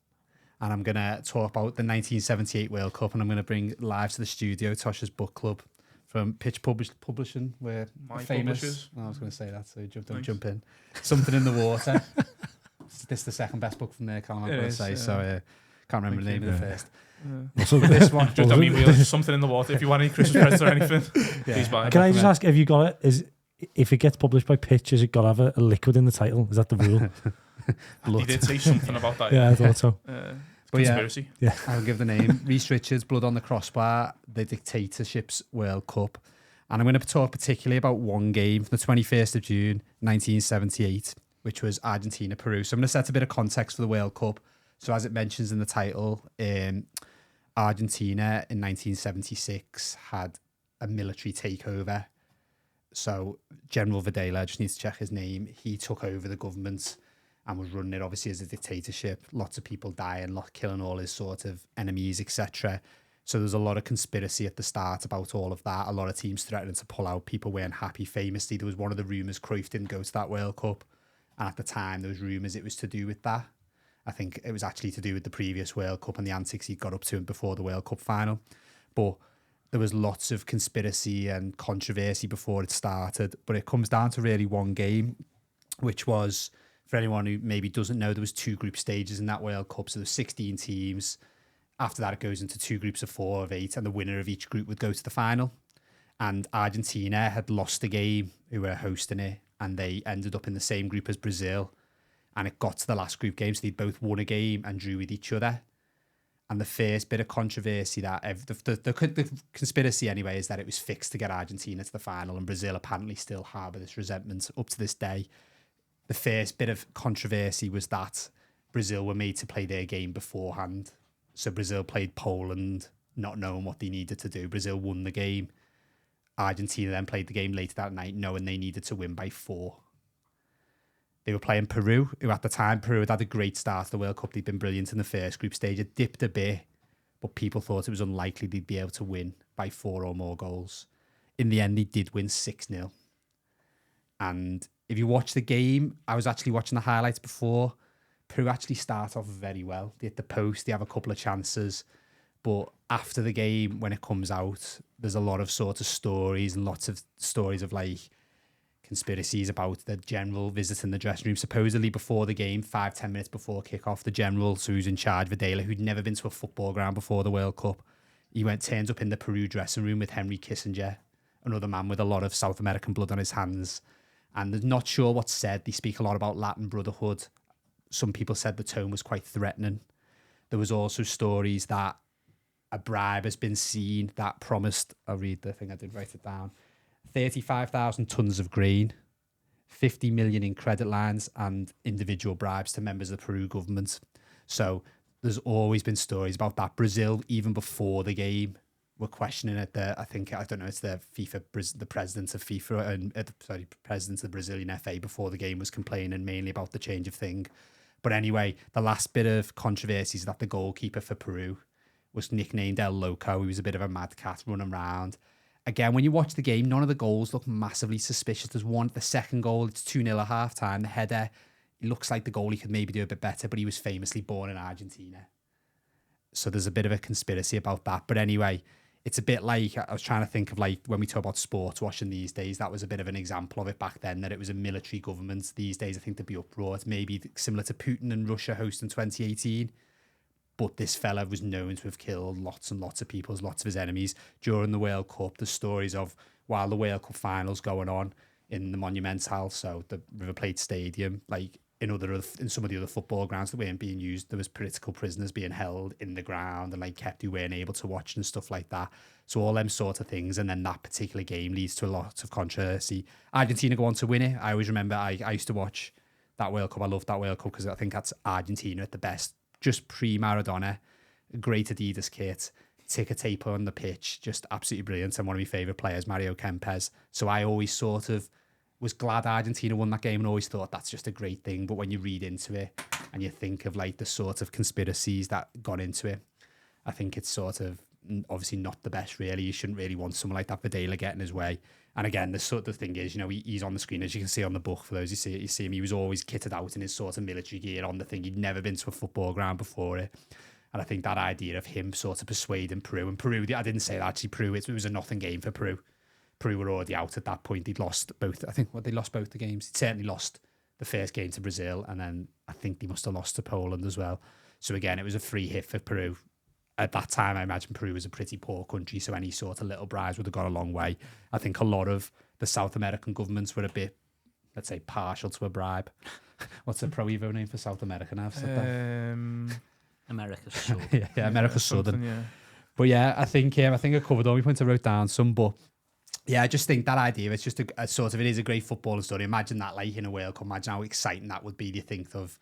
And I'm going to talk about the 1978 World Cup, and I'm going to bring live to the studio Tosha's book club from Pitch Publishing, where My famous. publishers. I was going to say that, so don't Nice. jump in. Something in the Water. This is the second best book from there, Colin, I'm It going to is, say. yeah. So can't remember the name of the Yeah. first. So This one. I mean, we'll have something in the water. If you want any Christmas presents or anything, please buy it. Can I just ask, have you got it? If it gets published by Pitch, has it got to have a liquid in the title? Is that the rule? He did say something about that. Yeah, I thought so. But yeah, Conspiracy. I'll give the name. Reece Richards, Blood on the Crossbar, the Dictatorships World Cup. And I'm going to talk particularly about one game from the 21st of June, 1978, which was Argentina-Peru. So I'm going to set a bit of context for the World Cup. So as it mentions in the title, Argentina in 1976 had a military takeover. So General Videla, I just need to check his name, he took over the government and was running it obviously as a dictatorship. Lots of people dying, killing all his sort of enemies, etc. So there's a lot of conspiracy at the start about all of that. A lot of teams threatening to pull out. People weren't happy. Famously, there was one of the rumours Cruyff didn't go to that World Cup. And at the time, there was rumours it was to do with that. I think it was actually to do with the previous World Cup and the antics he got up to before the World Cup final. But there was lots of conspiracy and controversy before it started. But it comes down to really one game, which was, for anyone who maybe doesn't know, there was 2 group stages in that World Cup. So there's 16 teams. After that, it goes into 2 groups of 4 of 8, and the winner of each group would go to the final. And Argentina had lost a game, who were hosting it, and they ended up in the same group as Brazil. And it got to the last group game, so they'd both won a game and drew with each other. And the first bit of controversy that the conspiracy anyway is that it was fixed to get Argentina to the final, and Brazil apparently still harbour this resentment up to this day. The first bit of controversy was that Brazil were made to play their game beforehand. So Brazil played Poland, not knowing what they needed to do. Brazil won the game. Argentina then played the game later that night, knowing they needed to win by 4. They were playing Peru, who at the time, Peru had a great start to the World Cup. They'd been brilliant in the first group stage. It dipped a bit, but people thought it was unlikely they'd be able to win by 4 or more goals. In the end, they did win 6-0. And if you watch the game, I was actually watching the highlights before. Peru actually start off very well. They hit the post, they have a couple of chances. But after the game, when it comes out, there's a lot of sort of stories and lots of stories of conspiracies about the general visiting the dressing room. Supposedly before the game, 5-10 minutes before kickoff, the general, so who's in charge, Videla, who'd never been to a football ground before the World Cup, he turns up in the Peru dressing room with Henry Kissinger, another man with a lot of South American blood on his hands. And they're not sure what's said. They speak a lot about Latin brotherhood. Some people said the tone was quite threatening. There was also stories that a bribe has been seen that promised, I'll read the thing, I did write it down, 35,000 tonnes of grain, 50 million in credit lines and individual bribes to members of the Peru government. So there's always been stories about that. Brazil, even before the game, were questioning it. I don't know, it's the president of FIFA and president of the Brazilian FA before the game was complaining mainly about the change of thing. But anyway, the last bit of controversy is that the goalkeeper for Peru was nicknamed El Loco. He was a bit of a mad cat running around. Again, when you watch the game, none of the goals look massively suspicious. There's one, the second goal, it's 2-0 at half time. The header, it looks like the goalie could maybe do a bit better, but he was famously born in Argentina. So there's a bit of a conspiracy about that. But anyway, it's a bit like, I was trying to think of like when we talk about sports watching these days, that was a bit of an example of it back then, that it was a military government. These days, I think there'd be uproar. It's maybe similar to Putin and Russia hosting 2018. But this fella was known to have killed lots and lots of people, lots of his enemies. During the World Cup, there's stories of while the World Cup finals going on in the Monumental, so the River Plate Stadium, like in some of the other football grounds that weren't being used, there was political prisoners being held in the ground and like kept who weren't able to watch and stuff like that. So all them sort of things, and then that particular game leads to a lot of controversy. Argentina go on to win it. I always remember I used to watch that World Cup. I loved that World Cup because I think that's Argentina at the best. Just pre-Maradona, great Adidas kit, ticker tape on the pitch, just absolutely brilliant. And one of my favourite players, Mario Kempes. So I always sort of was glad Argentina won that game and always thought that's just a great thing. But when you read into it and you think of like the sort of conspiracies that got into it, I think it's sort of obviously not the best really. You shouldn't really want someone like that Videla getting his way. And again, the sort of thing is, you know, he's on the screen, as you can see on the book, for those you see him, he was always kitted out in his sort of military gear on the thing. He'd never been to a football ground before it. And I think that idea of him sort of persuading Peru, and Peru, I didn't say that actually, Peru, it was a nothing game for Peru. Peru were already out at that point. They'd lost both, I think, they lost both the games. He'd certainly lost the first game to Brazil, and then I think they must have lost to Poland as well. So again, it was a free hit for Peru. At that time, I imagine Peru was a pretty poor country, so any sort of little bribes would have gone a long way. I think a lot of the South American governments were a bit, let's say, partial to a bribe. What's the Pro Evo name for South America now? America's Southern. yeah, America's Southern. Yeah. But yeah, I think I covered all my points. I wrote down some, but yeah, I just think that idea, it's just a sort of, it is a great footballing story. Imagine that like in a World Cup, imagine how exciting that would be. Do you think of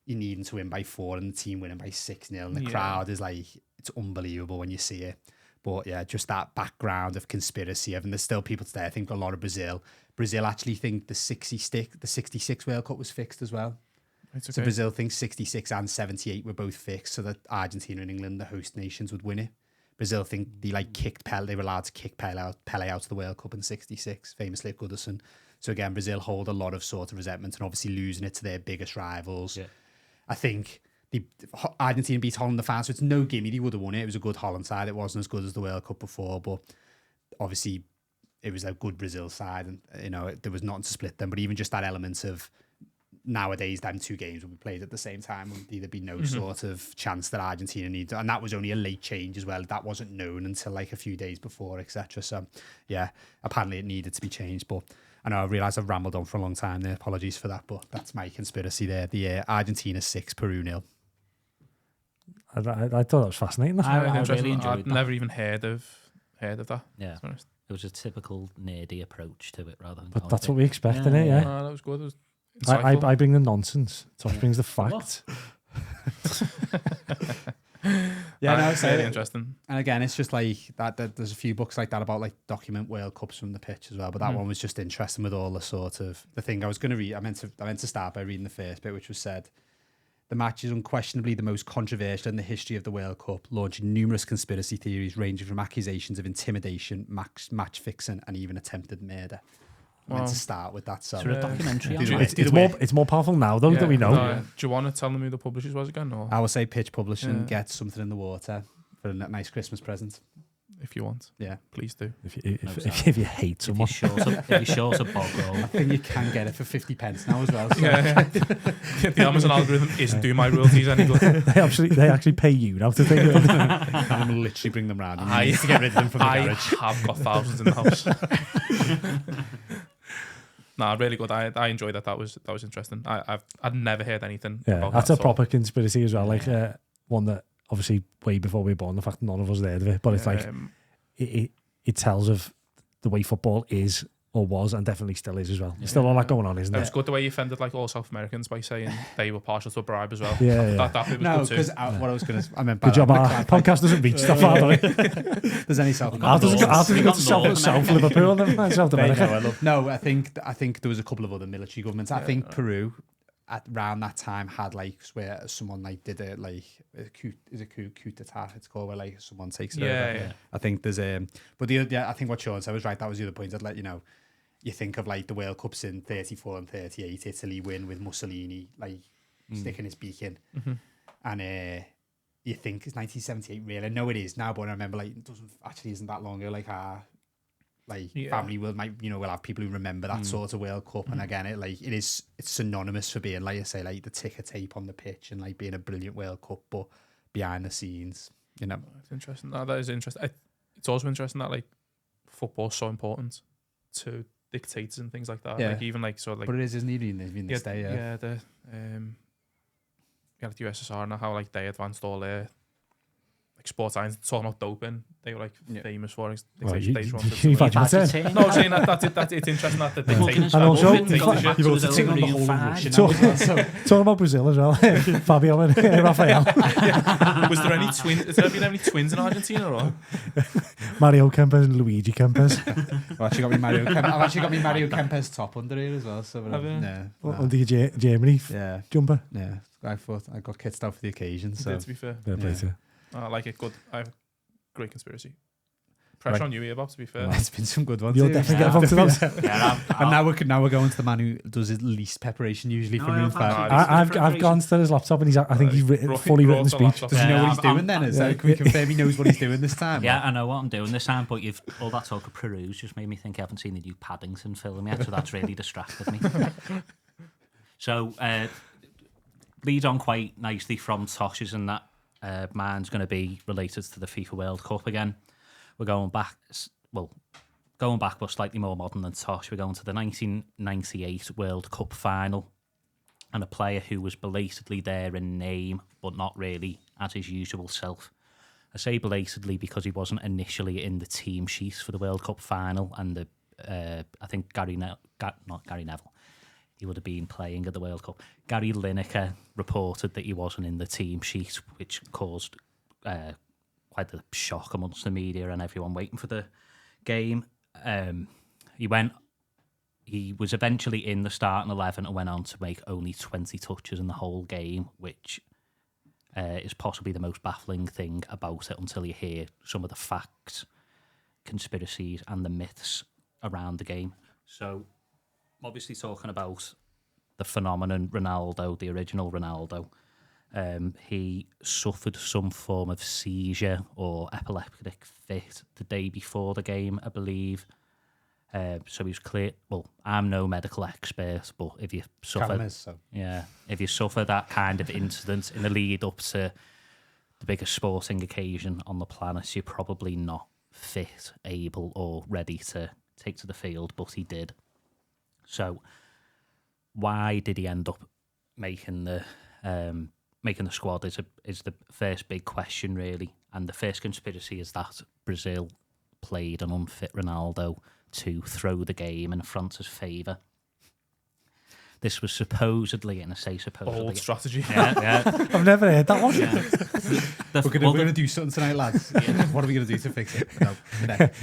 you needing to win by 4 and the team winning by 6-0 and the crowd is like, it's unbelievable when you see it. But yeah, just that background of conspiracy. And there's still people today, I think a lot of Brazil actually think the 66 World Cup was fixed as well. It's okay. So Brazil thinks 66 and 78 were both fixed so that Argentina and England, the host nations, would win it. Brazil think they were allowed to kick Pele out of the World Cup in 66, famously at Goodison. So again, Brazil hold a lot of sort of resentment and obviously losing it to their biggest rivals. Yeah. I think Argentina beat Holland in the final, so it's no gimme they would have won it. It was a good Holland side. It wasn't as good as the World Cup before, but obviously it was a good Brazil side, and you know there was nothing to split them. But even just that element of nowadays, them two games will be played at the same time. There'd be no sort of chance that Argentina needed, and that was only a late change as well. That wasn't known until like a few days before, etc. So yeah, apparently it needed to be changed, but. I know I realise I've rambled on for a long time there. Apologies for that, but that's my conspiracy there. The Argentina 6, Peru 0. I thought that was fascinating. I really enjoyed I'd that. never even heard of that. Yeah, it was a typical nerdy approach to it rather than. But that's what we expect, innit? Yeah. That was good. It was I bring the nonsense. Tosh brings the facts. Yeah, it's really interesting. And again, it's just like that. There's a few books like that about like document World Cups from the pitch as well. But that one was just interesting with all the sort of the thing I was going to read. I meant to start by reading the first bit, which was said. The match is unquestionably the most controversial in the history of the World Cup, launching numerous conspiracy theories ranging from accusations of intimidation, match fixing, and even attempted murder. I meant to start with that. So is there a documentary on it's more powerful now, though, that we know. Do you want to tell them who the publishers was again? Or? I will say Pitch Publishing gets something in the water for a nice Christmas present. If you want. Yeah. Please do. If you hate someone. If you're short of bog roll. I think you can get it for 50 pence now as well. So. The Amazon algorithm isn't doing my royalties any good. They actually pay you now to think of it. I'm literally bring them round. I need to get rid of them from the garage. I have got thousands in the house. Nah, really good. I enjoyed that. That was interesting. I'd never heard anything about that's that. A proper conspiracy as well. Like one that obviously way before we were born, the fact that none of us heard of it. But it's like it tells of the way football is or was, and definitely still is as well. There's still all that going on, isn't It there? was good the way you offended like all South Americans by saying they were partial to a bribe as well. Yeah, yeah. That bit was No, good too. because what I was going to, I meant by Good job. that, Our podcast doesn't reach that far, does it? there's any South After we We got got to South North Liverpool, then South America. No, I think there was a couple of other military governments. I think Peru at around that time had like where someone like did it like a coup d'etat it's called, where like someone takes it over. Yeah. I think there's but I think what Sean said was right. That was the other point. That like, you know, you think of like the World Cups in 34 and 38, Italy win with Mussolini like sticking his beak in, and you think it's 1978 really. I know it is now, but I remember like it isn't that long ago. Like our family will we'll have people who remember that sort of World Cup, and again it's synonymous for being, like I say, like the ticker tape on the pitch and like being a brilliant World Cup, but behind the scenes, you know. It's interesting. No, that is interesting. It's also interesting that like football's so important to dictators and things like that. Yeah. Like even like sort of like. But it is, isn't it? Even this day, the like the USSR and how like they advanced all their like sports science, talking about doping. They were like famous for it. Well, They you've wanted had to, your turn. no, I'm saying that's it's interesting that the dictators. And also, you've also taken on the whole of Russia now as well, so. Talking about Brazil as well, Fabio and Rafael. Was there any twins? Has there been any twins in Argentina or? Mario Kempes and Luigi Kempes. I've actually got me Mario Kempes top under here as well. So Under your Germany jumper. Yeah, I thought I got kitsed out for the occasion. So To be fair, I like it. Good. I have great conspiracy. Pressure on you here, Bob. To be fair, it's been some good ones. You'll definitely get bumped to those. And now we're going to the man who does his least preparation usually for Moon 5. I've gone to his laptop and I think he's fully written the speech. Does he know what he's doing then? Can we confirm he knows what he's doing this time? Yeah, I know what I'm doing this time, but all that talk of Peru's just made me think I haven't seen the new Paddington film yet, so that's really distracted me. So, lead on quite nicely from Tosh's, and that mine's going to be related to the FIFA World Cup again. We're going back, but slightly more modern than Tosh. We're going to the 1998 World Cup final, and a player who was belatedly there in name, but not really as his usual self. I say belatedly because he wasn't initially in the team sheets for the World Cup final, and I think not Gary Neville, he would have been playing at the World Cup. Gary Lineker reported that he wasn't in the team sheet, which caused quite a shock amongst the media and everyone waiting for the game. He was eventually in the starting 11 and went on to make only 20 touches in the whole game, which is possibly the most baffling thing about it until you hear some of the facts, conspiracies and the myths around the game. So, obviously talking about the phenomenon Ronaldo, the original Ronaldo, he suffered some form of seizure or epileptic fit the day before the game, I believe. So he was clear. Well, I'm no medical expert, but if you suffer, if you suffer that kind of incident in the lead up to the biggest sporting occasion on the planet, you're probably not fit, able, or ready to take to the field. But he did. So, why did he end up making the squad is the first big question, really. And the first conspiracy is that Brazil played an unfit Ronaldo to throw the game in France's favour. This was supposedly, and I say supposedly, bold strategy. Yeah. I've never heard that one. Yeah. We're going to do something tonight, lads. What are we going to do to fix it? No.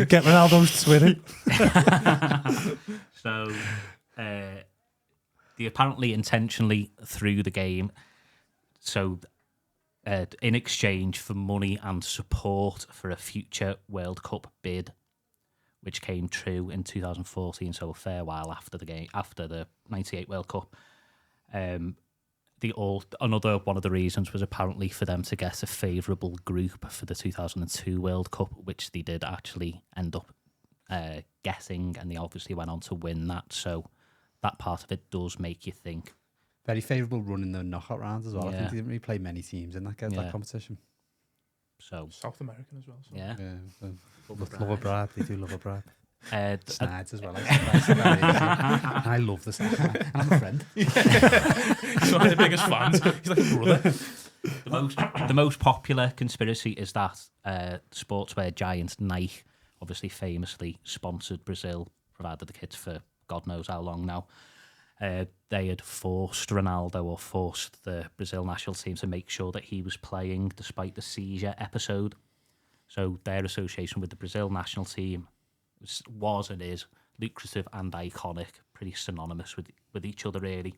Get Ronaldo's Twitter. So, they apparently intentionally threw the game. So, in exchange for money and support for a future World Cup bid, which came true in 2014, so a fair while after the game, after the 98 World Cup. Another one of the reasons was apparently for them to get a favourable group for the 2002 World Cup, which they did actually end up getting, and they obviously went on to win that. So that part of it does make you think. Very favourable run in the knockout rounds as well. Yeah. I think they didn't really play many teams in that competition. So South American as well. So. Yeah. Love a bribe. They do love a bribe. Snides as well. I love the Snides. I'm a friend. He's one of the biggest fans. He's like a brother. The most popular conspiracy is that sportswear giant Nike obviously famously sponsored Brazil provided the kits for God knows how long now. They had forced Ronaldo or forced the Brazil national team to make sure that he was playing despite the seizure episode. So their association with the Brazil national team was and is lucrative and iconic, pretty synonymous with each other, really.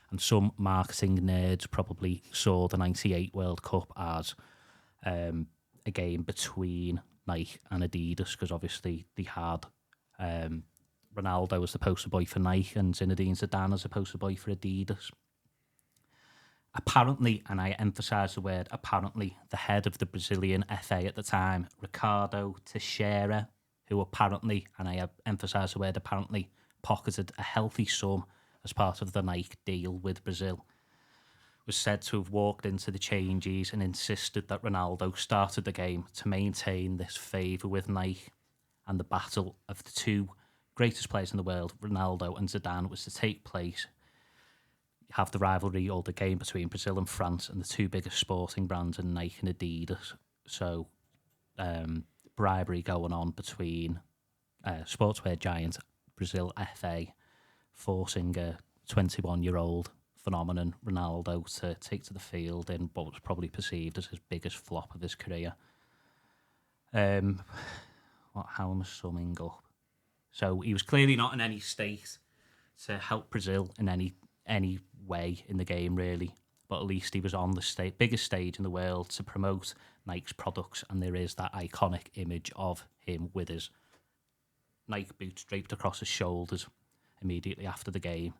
And some marketing nerds probably saw the 98 World Cup as a game between Nike and Adidas, because obviously they had Ronaldo as the poster boy for Nike and Zinedine Zidane as the poster boy for Adidas. Apparently, and I emphasise the word apparently, the head of the Brazilian FA at the time, Ricardo Teixeira, who apparently, and I emphasise the word apparently, pocketed a healthy sum as part of the Nike deal with Brazil, was said to have walked into the changes and insisted that Ronaldo started the game to maintain this favour with Nike, and the battle of the two greatest players in the world, Ronaldo and Zidane, was to take place. Have the rivalry or the game between Brazil and France and the two biggest sporting brands in Nike and Adidas. So bribery going on between sportswear giant Brazil FA forcing a 21-year-old phenomenon Ronaldo to take to the field in what was probably perceived as his biggest flop of his career. How am I summing up? So he was clearly not in any state to help Brazil in any way in the game, really. But at least he was on the biggest stage in the world to promote Nike's products, and there is that iconic image of him with his Nike boots draped across his shoulders immediately after the game.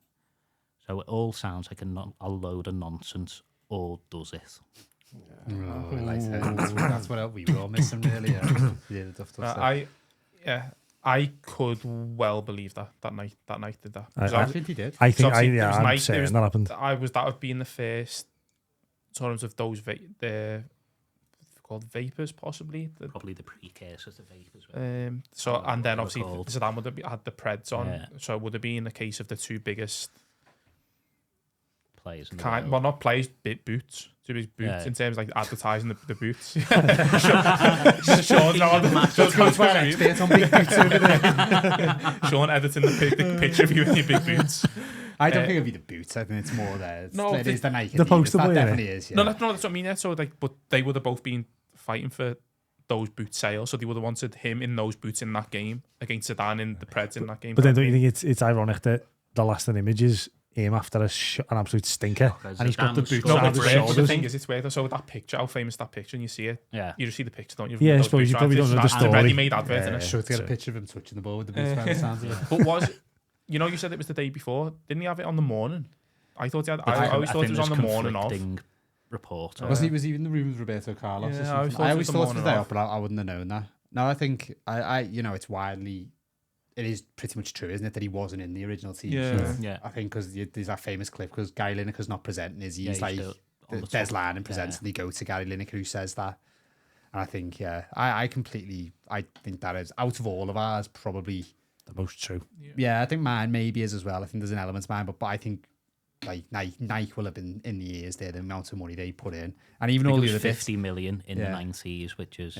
So it all sounds like a load of nonsense, or does it? That's what we were all missing, really. I could well believe that night did that. I think he did. I think I'm I'm saying that happened. That would be in the first terms of those they're called vapors, possibly. Probably the precursor to vapors. And then obviously Zidane would have had the Preds on. Yeah. So it would have been the case of the two biggest players in the world. Well, not players, boots. Two biggest boots in terms of like advertising the boots. Sean editing the picture of you in your big boots. I don't think it'd be the boots. I think it's more there. It is the Nike. The poster boy. That definitely is. Yeah. No, that's what I mean. Yeah. So but they would have both been fighting for those boot sales, so they would have wanted him in those boots in that game against Zidane in the Preds in that game. But then don't you think it's ironic that the lasting image is him after an absolute stinker, and he's got the boots on his shoulders? The thing is, it's weird. So that picture, how famous that picture, and you see it. Yeah. You just see the picture, don't you? Yeah, I suppose you probably don't know the story. The ready-made advert. Yeah. Sure, to get a picture of him touching the ball with the boots by the sounds of it. But you said it was the day before. Didn't he have it on the morning? I thought he had. I always thought it was on the morning of. Report. Was he in the room with Roberto Carlos? Yeah, I always thought it was the day off, but I wouldn't have known that. No, I think it's widely. It is pretty much true, isn't it, that he wasn't in the original team? Yeah. I think because there's that famous clip because Gary Lineker's not presenting, he's like Des Line presents, and they go to Gary Lineker who says that. And I think, I think that is, out of all of ours, probably the most true. Yeah, I think mine maybe is as well. I think there's an element of mine, but I think like Nike will have been in the years there, the amount of money they put in, and even all the other 50 million in the 90s, which is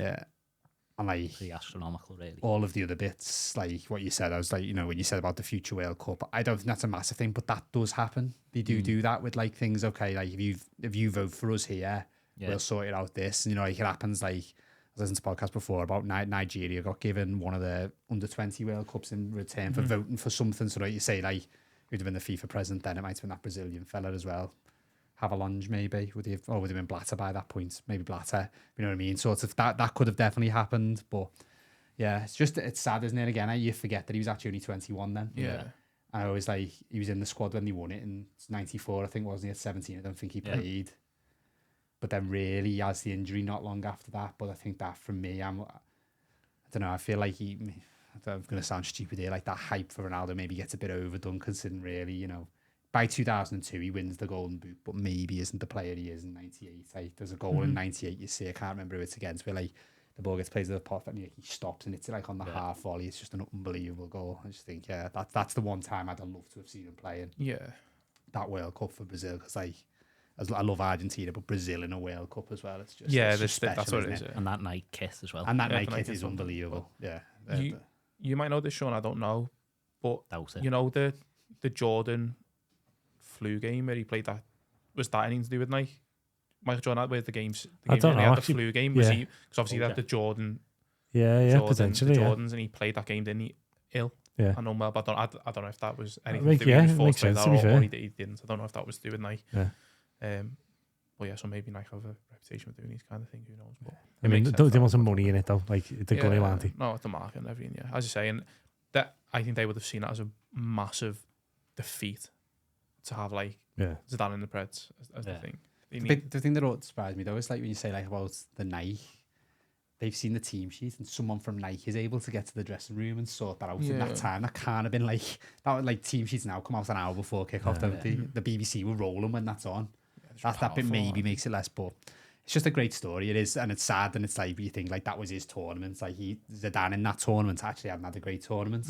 and like pretty astronomical, really. All of the other bits, like what you said, I was like, when you said about the future World Cup, I don't think that's a massive thing, but that does happen. They do that with like things. Okay, like if you vote for us here, we'll sort it out. This, like it happens. Like I was listening to a podcast before about Nigeria got given one of the under-20 World Cups in return for voting for something. So like you say, like who'd have been the FIFA president then? It might have been that Brazilian fella as well. Havelange maybe would have been Blatter by that point, maybe Blatter, you know what I mean? Sort of that could have definitely happened, but yeah, it's sad, isn't it? Again, you forget that he was actually only 21 then. Yeah. And I always like he was in the squad when they won it in '94, I think, wasn't he? At 17, I don't think he played. But then really he has the injury not long after that. But I think that for me, I don't know, I feel like I'm going to sound stupid here, like that hype for Ronaldo maybe gets a bit overdone, considering really, by 2002, he wins the Golden Boot, but maybe isn't the player he is in '98. Like, there's a goal in '98, you see, I can't remember who it's against, where like the ball gets played to the pot and he stops and it's like on the half volley. It's just an unbelievable goal. I just think, that's the one time I'd have loved to have seen him playing. Yeah. That World Cup for Brazil, because like, I love Argentina, but Brazil in a World Cup as well. It's just that's what it is. And that night kit as well. And that night kit is unbelievable. Yeah. You might know this, Sean. I don't know. But Doubt it. you know the Jordan flu game where he played that, was that anything to do with Nike? Michael Jordan had with the games. I don't know, He had actually. the flu game. Was Yeah. he? Because obviously he had the Jordan. Yeah, potentially. The Yeah. Jordans, and he played that game, didn't he? Ill. Yeah. I know, but I don't know if that was anything Make- to do yeah, with it makes sense, to be fair. or he didn't. I don't know if that was to do with Nike. Yeah. Well, yeah, so maybe Nike have a reputation for doing these kind of things. Who knows? But I mean, they want some money in it though. Like they're going to, aren't they? No, it's the market and everything. Yeah, as you say, and that I think they would have seen it as a massive defeat to have like Zidane in the Preds as the thing. The thing that always surprised me though is like when you say like about the Nike, they've seen the team sheet and someone from Nike is able to get to the dressing room and sort that out in that time. That can't have been like that. Would, like team sheets now come out an hour before kickoff, don't they? The BBC will roll them when that's on. That bit maybe makes it less, but it's just a great story. It is, and it's sad, and it's like you think like that was his tournament. Like Zidane in that tournament actually hadn't had a great tournament.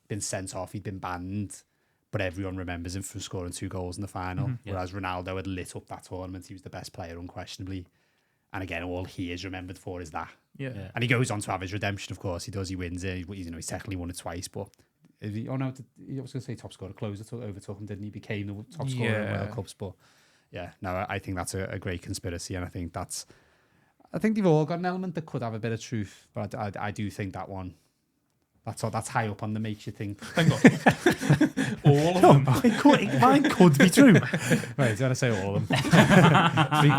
Been sent off, he'd been banned, but everyone remembers him for scoring 2 goals in the final. Whereas Ronaldo had lit up that tournament. He was the best player unquestionably. And again, all he is remembered for is that. Yeah. And he goes on to have his redemption, of course. He does. He wins it. He's technically won it twice, but I was going to say top scorer. Closer overtook him, didn't he? Became the top scorer in World Cups, but. Yeah, no, I think that's a great conspiracy, and I think they've all got an element that could have a bit of truth, but I do think that one, that's high up on the makes you think. Hang on. All of them. Mine could be true. Right, do you want to say all of them?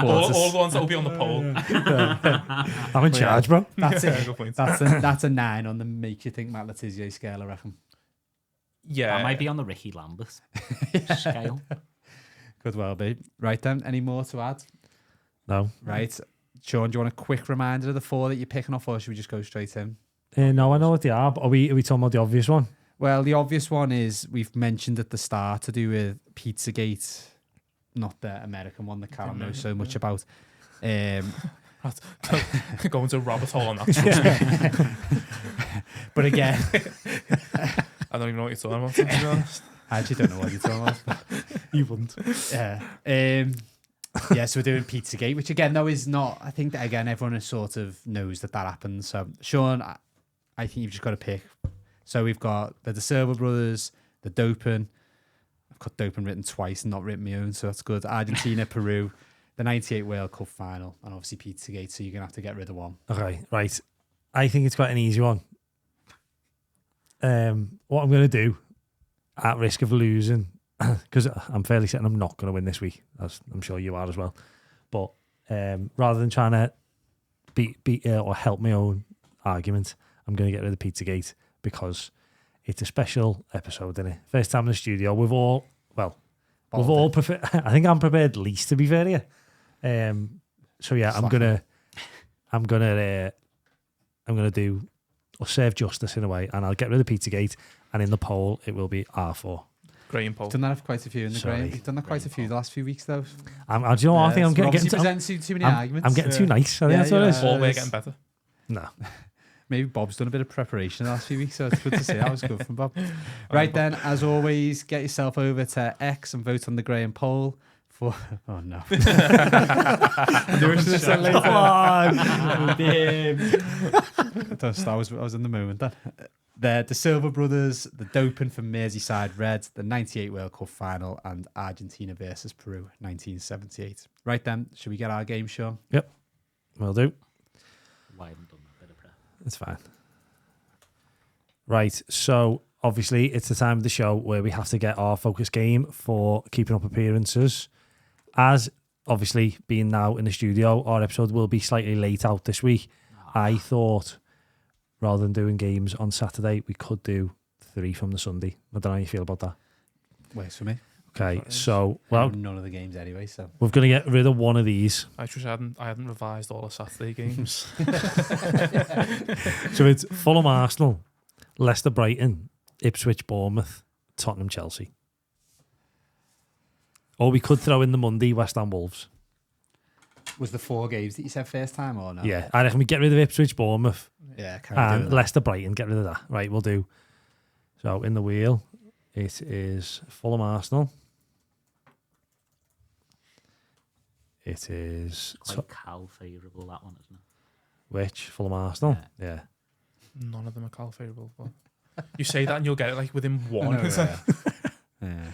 all the ones that will be on the poll. I'm in charge, bro. That's it. That's a 9 on the makes you think Matt Letizia scale, I reckon. Yeah. That might be on the Ricky Lambert scale. Could well be. Right then, any more to add? No. Right. Sean, do you want a quick reminder of the 4 that you're picking off, or should we just go straight in? No, I know what they are, but are we talking about the obvious one? Well, the obvious one is we've mentioned at the start to do with Pizzagate, not the American one that Callum knows so much about. Going to rabbit hole on that. But again, I don't even know what you're talking about, to be honest. I actually don't know what you're talking about. You wouldn't. Yeah. So we're doing Pizzagate, which again, though, is not, I think that again, everyone sort of knows that happens. So, Sean, I think you've just got to pick. So we've got the De Silva brothers, the doping. I've got doping written twice and not written my own, so that's good. Argentina, Peru, the 98 World Cup final, and obviously Pizzagate, so you're going to have to get rid of one. Okay, right. I think it's quite an easy one. What I'm going to do, at risk of losing, because I'm fairly certain I'm not going to win this week, as I'm sure you are as well. But rather than trying to beat or help my own argument, I'm going to get rid of Pizzagate because it's a special episode, isn't it? First time in the studio. We've all prepared. I think I'm prepared least, to be fair to you. So yeah, I'm gonna do or serve justice in a way, and I'll get rid of Pizzagate, and in the poll it will be R4. Graham poll. Done that have quite a few in the Graham. You've done that quite a few the last few weeks, though. Do you know what? I think I'm getting too many arguments. I'm getting too nice. I think that's what it is. Or we're getting better. No. Maybe Bob's done a bit of preparation the last few weeks, so it's good to see. That was good from Bob. Right then, as always, get yourself over to X and vote on the Graham poll for. Oh no! I knew I should have said later. Come on, I was in the moment then. The De Silva brothers, the doping from Merseyside Red, the 98 World Cup final, and Argentina versus Peru, 1978. Right then, should we get our game, Sean? Yep, will do. Why haven't done that bit of prep? It's fine. Right, so obviously it's the time of the show where we have to get our focus game for keeping up appearances. As obviously being now in the studio, our episode will be slightly late out this week. I thought rather than doing games on Saturday, we could do 3 from the Sunday. I don't know how you feel about that. Works for me. Okay, so well, none of the games anyway, so we're going to get rid of one of these. I hadn't revised all the Saturday games. So it's Fulham Arsenal, Leicester Brighton, Ipswich Bournemouth, Tottenham Chelsea. Or we could throw in the Monday West Ham Wolves. Was the 4 games that you said first time or no? Yeah, I reckon we get rid of Ipswich Bournemouth. Yeah, and Leicester Brighton, get rid of that. Right, we'll do. So in the wheel, it is Fulham Arsenal. It is Quite Cal favourable, that one, isn't it? Which? Fulham Arsenal? Yeah. None of them are Cal favourable. But You say that and you'll get it like within I one. know, yeah.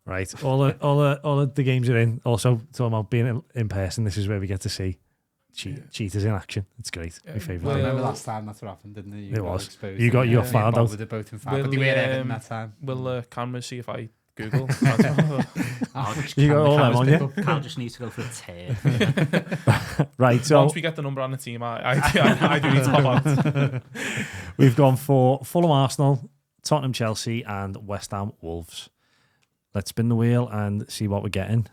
Right. All of the games are in. Also, talking about being in person, this is where we get to see cheaters in action. It's great. My Yeah, favourite. Well, I Well, remember last time that's what happened, didn't it? You It got was. exposed You got and, your me and found Bob out. were the both in five, Will but they were Everton the, that time. Will cameras see if I Google? You got all them on you? Cal just needs to go for a tear. Right. So Once we get the number on the team, I do need to pop out. we've gone for Fulham, Arsenal, Tottenham, Chelsea, and West Ham, Wolves. Let's spin the wheel and see what we're getting.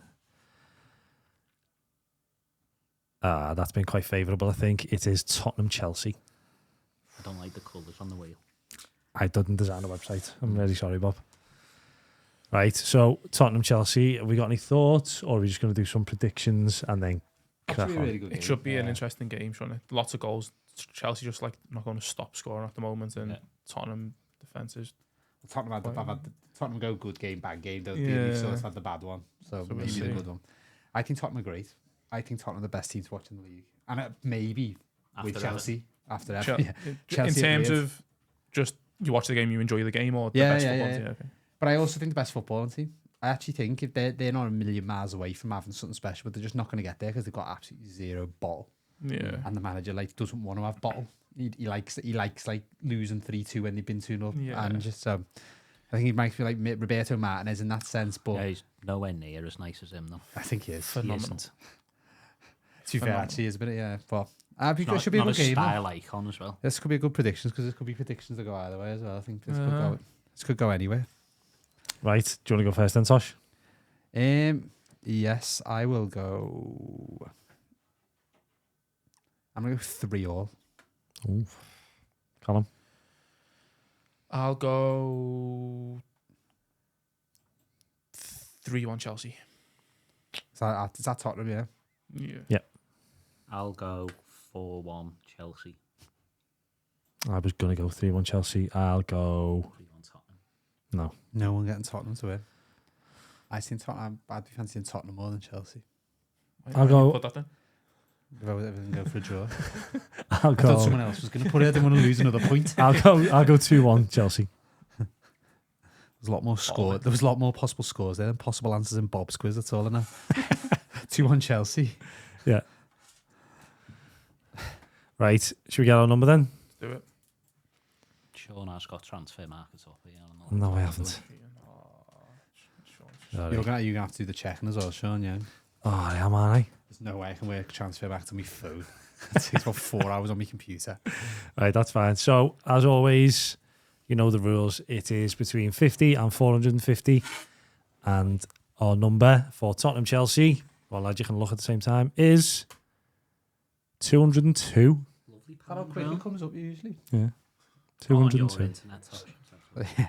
That's been quite favourable, I think. It is Tottenham, Chelsea. I don't like the colours on the wheel. I didn't design the website. I'm really sorry, Bob. Right, so Tottenham, Chelsea. Have we got any thoughts, or are we just going to do some predictions and then crack Actually, a on? really good It game. should be an interesting game, shouldn't it? Lots of goals. Chelsea just like not going to stop scoring at the moment, and Tottenham defenses. Tottenham Tottenham go good game, bad game. They've Yeah. sort of had the bad one, so we'll maybe the see. good one. I think Tottenham are great. I think Tottenham are the best team to watch in the league, and maybe with After Chelsea after that. Chel- Yeah. in Chelsea terms weird. of just you watch the game, you enjoy the game, or the Yeah, best yeah, football yeah. team. Okay. But I also think the best footballing team. I actually think if they're not a million miles away from having something special, but they're just not going to get there because they've got absolutely zero bottle. Yeah. And the manager doesn't want to have bottle. He likes like losing 3-2 when they've been 2-0, Yeah. and just I think he might feel like Roberto Martinez in that sense, but Yeah, he's nowhere near as nice as him, though. I think he is. He Phenomenal. isn't. To be fair, Phenomenal. actually, is, but yeah, but Not, should be a not good a game. though. style icon as well. This could be a good predictions because this could be predictions that go either way as well. I think this could go anywhere. Right, do you want to go first then, Tosh? Yes, I will go. I'm gonna go 3-3. Ooh. Callum? I'll go 3-1 Chelsea. Is that Tottenham? Yeah. Yeah. I'll go 4-1 Chelsea. I was going to go 3-1 Chelsea. I'll go... 3-1 Tottenham. No. No one getting Tottenham to win. I'd be fancying Tottenham more than Chelsea. I'll go- Put that then. If I would ever go for a draw. I'll I thought go... someone else was going to put it. I didn't want to lose another point. I'll go 2-1 Chelsea. There's a lot more score. There was a lot more possible scores there than possible answers in Bob's quiz. That's all I know. 2-1 Chelsea. Yeah. Right, should we get our number then? Do it. Sean has got transfer markets up here. No, I haven't. Sorry. You're gonna have to do the checking as well, Sean. Yeah. Oh, I am, aren't I? There's no way I can work transfer back to my phone. It takes about 4 hours on my computer. Right, that's fine. So, as always, you know the rules. It is between 50 and 450. And our number for Tottenham Chelsea, well, lad, you can look at the same time, is 202. Lovely How quick it comes up usually. Yeah. On your 202. internet, Tosh.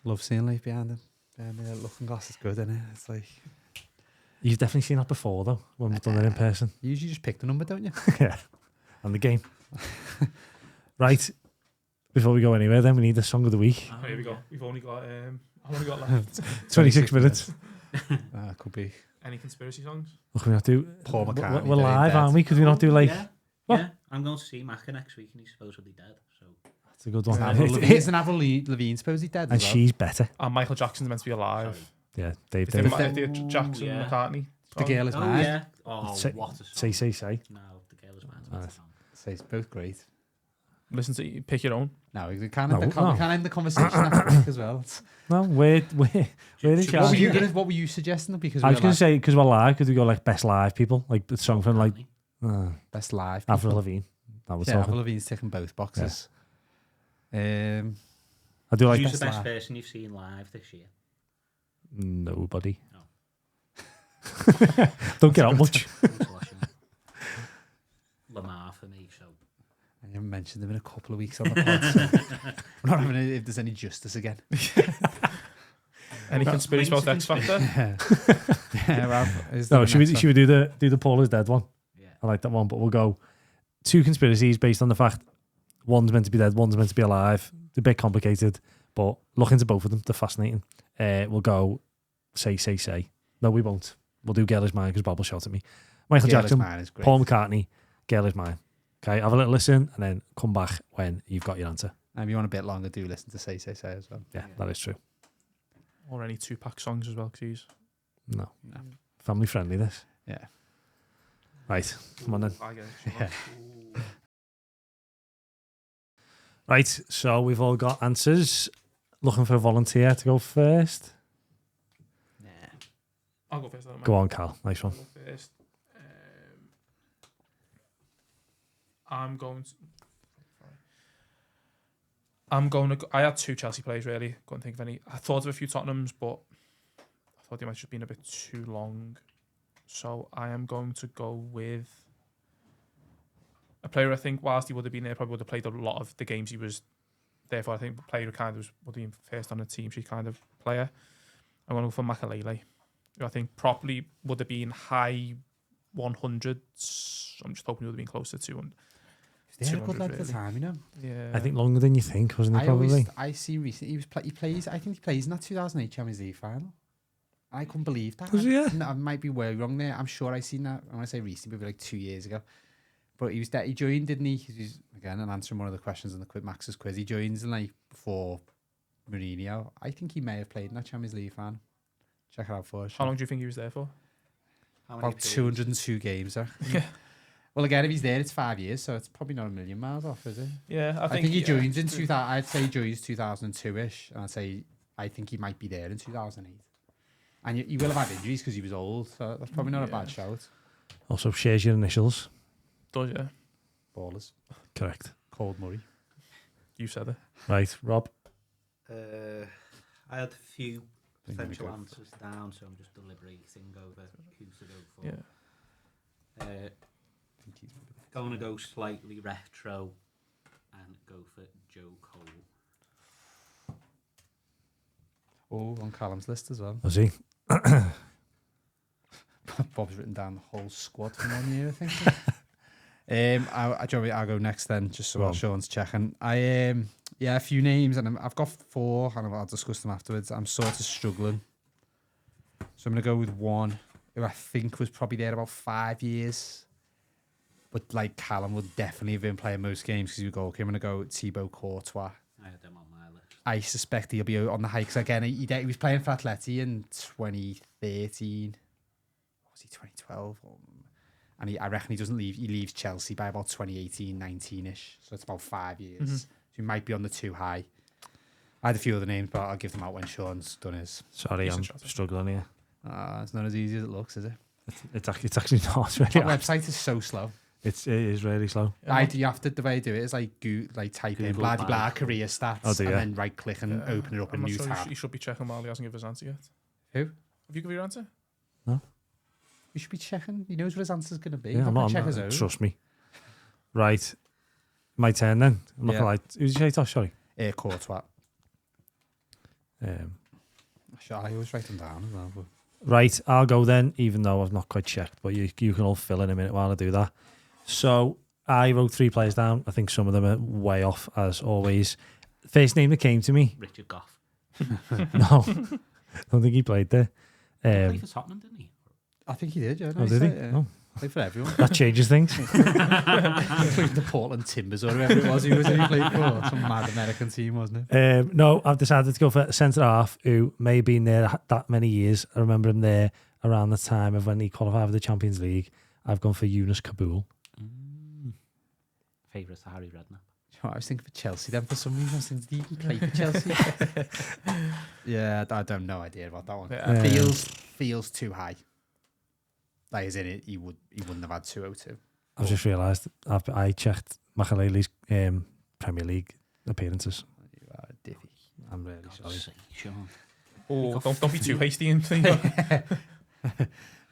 Love seeing life behind them. The looking glass is good, isn't it? It's like You've definitely seen that before, though, when we've done it in person. you usually just pick the number, don't you? Yeah. And the game. Right. Before we go anywhere, then we need the song of the week. Oh, here we go. We've only got left. 26 minutes. Could be. Any conspiracy songs? What can we not do? Paul McCartney We're dead in live, bed. aren't we? Could we not do like... Yeah, What? yeah. I'm going to see Macca next week and he's supposedly dead. So That's a good one. Isn't Avril Lavigne supposed to be dead And as well? she's better. And Michael Jackson's meant to be alive. Yeah, Dave. Is it Dave. Jackson yeah. McCartney? The girl is oh mine. yeah. Oh, Say- what a song. Say. No, the girl is mine. Nice. So it's both great. Listen to you, pick your own. No, we can't No, end the, no. we can't end the conversation after week as well. No, we're in charge. What were you suggesting? Because I was we going were to say, because we're live, could we go like best live people? Like the song from like best live. Avril Lavigne. That was Yeah, talking. Avril Lavigne's ticking both boxes. I do like Who's best the best live. person you've seen live this year? Nobody. No. Don't get out much. Lamar for me, so. I haven't mentioned them in a couple of weeks on the pod. So we're not having if there's any justice again. Any conspiracy about X Factor? Yeah, well, No, should we do the Paul is dead one? Yeah. I like that one, but we'll go 2 conspiracies based on the fact one's meant to be dead, one's meant to be alive. It's a bit complicated, but look into both of them. They're fascinating. We'll go say. No, we won't. We'll do Girl Is Mine because Bob will shout at me. Michael Jackson, Paul McCartney, Girl Is Mine. Okay, have a little listen and then come back when you've got your answer. And if you want a bit longer, do listen to Say as well. Yeah, that is true. Or any Tupac songs as well, please. No. No. Family friendly, this. Yeah. Right, come on then. I get it. Yeah. Right, so we've all got answers. Looking for a volunteer to go first. Nah. I'll go first. Go on, Cal. Nice one. I'll go first. I'm going to. I had two Chelsea players really. Couldn't think of any. I thought of a few Tottenhams, but I thought they might have just been a bit too long. So I am going to go with a player. I think whilst he would have been there, probably would have played a lot of the games he was there for. I think the player who kind of would have been first on the team sheet kind of player. I'm going to go for Makalele, who I think probably would have been high 100s. I'm just hoping he would have been closer to 200. They had a good 200 leg at the really. time, you know. Yeah, I think longer than you think, wasn't it, probably? I see recently he plays. I think he plays in that 2008 Champions League final. I couldn't believe that. Was he, yeah? I might be way wrong there. I'm sure I seen that. I want to say recently, maybe like 2 years ago. But he was he joined, didn't he? He's again and answering one of the questions in the Max's quiz. He joins in like before Mourinho. I think he may have played in that Champions League final. Check it out for us. How long do you think he was there for? About 202 games. Yeah. Well, again, if he's there, it's 5 years, so it's probably not a million miles off, is it? Yeah, I think he joins in 2000. I'd say he joins 2002-ish, and I think he might be there in 2008. And he will have had injuries because he was old, so that's probably not a bad shout. Also shares your initials. Does, yeah. Ballers. Correct. Cold Murray. You said it. Right, Rob. I had a few Think we potential go. answers down, so I'm just deliberating over who to go for. Yeah. Going to go slightly retro and go for Joe Cole. Oh, on Callum's list as well. Was he? Bob's written down the whole squad from 1 year, I think. I'll go next then, just so Go on. Sean's checking. A few names, and I've got 4, and I'll discuss them afterwards. I'm sort of struggling, so I'm going to go with one who I think was probably there about 5 years, but like Callum would definitely have been playing most games because he would go. Okay, I'm going to go with Thibaut Courtois. I had him on my list. I suspect he'll be on the hikes again. He was playing for Atleti in 2013. Or was he 2012? And I reckon he doesn't leave. He leaves Chelsea by about 2018, 19-ish. So it's about 5 years. Mm-hmm. So he might be on the too high. I had a few other names, but I'll give them out when Sean's done his. Sorry, I'm Decent shot. struggling here. It's not as easy as it looks, is it? It's actually not. It's The really hard. website is so slow. It is really slow. You have to, the way I do it is like type in Google blah blah blah. career stats Oh, do and you? then right click and open it up I'm in a not new sure tab. you should be checking while he hasn't given his answer yet. Who? Have you given your answer? You should be checking. He knows what his answer's going to be. Yeah, He's I'm not not. gonna check his own. Trust me. Right. My turn then. I'm not Yeah. gonna lie. Who's your Tosh? Sorry. Courtois. I always write them down as well. But Right, I'll go then, even though I've not quite checked, but you can all fill in a minute while I do that. So I wrote 3 players down. I think some of them are way off, as always. First name that came to me. Richard Goff. No, don't think he played there. He played for Tottenham, didn't he? I think he did, yeah. Oh, did he? Yeah. Oh, Played for everyone. that changes things. Including the Portland Timbers or whoever it was he played for. Some mad American team, wasn't it? No, I've decided to go for a centre half who may have been there that many years. I remember him there around the time of when he qualified for the Champions League. I've gone for Yunus Kabul. Favourite to Harry Redknapp. I was thinking for Chelsea then for some reason. I was thinking, did he even play for Chelsea? Yeah, I don't no idea about that one. Yeah. Feels too high. Like, as in it, he wouldn't have had 202. I've just realised I checked Makalele's Premier League appearances. You are a diffy. I'm really God's sorry. sake, Sean. Oh, don't be too hasty in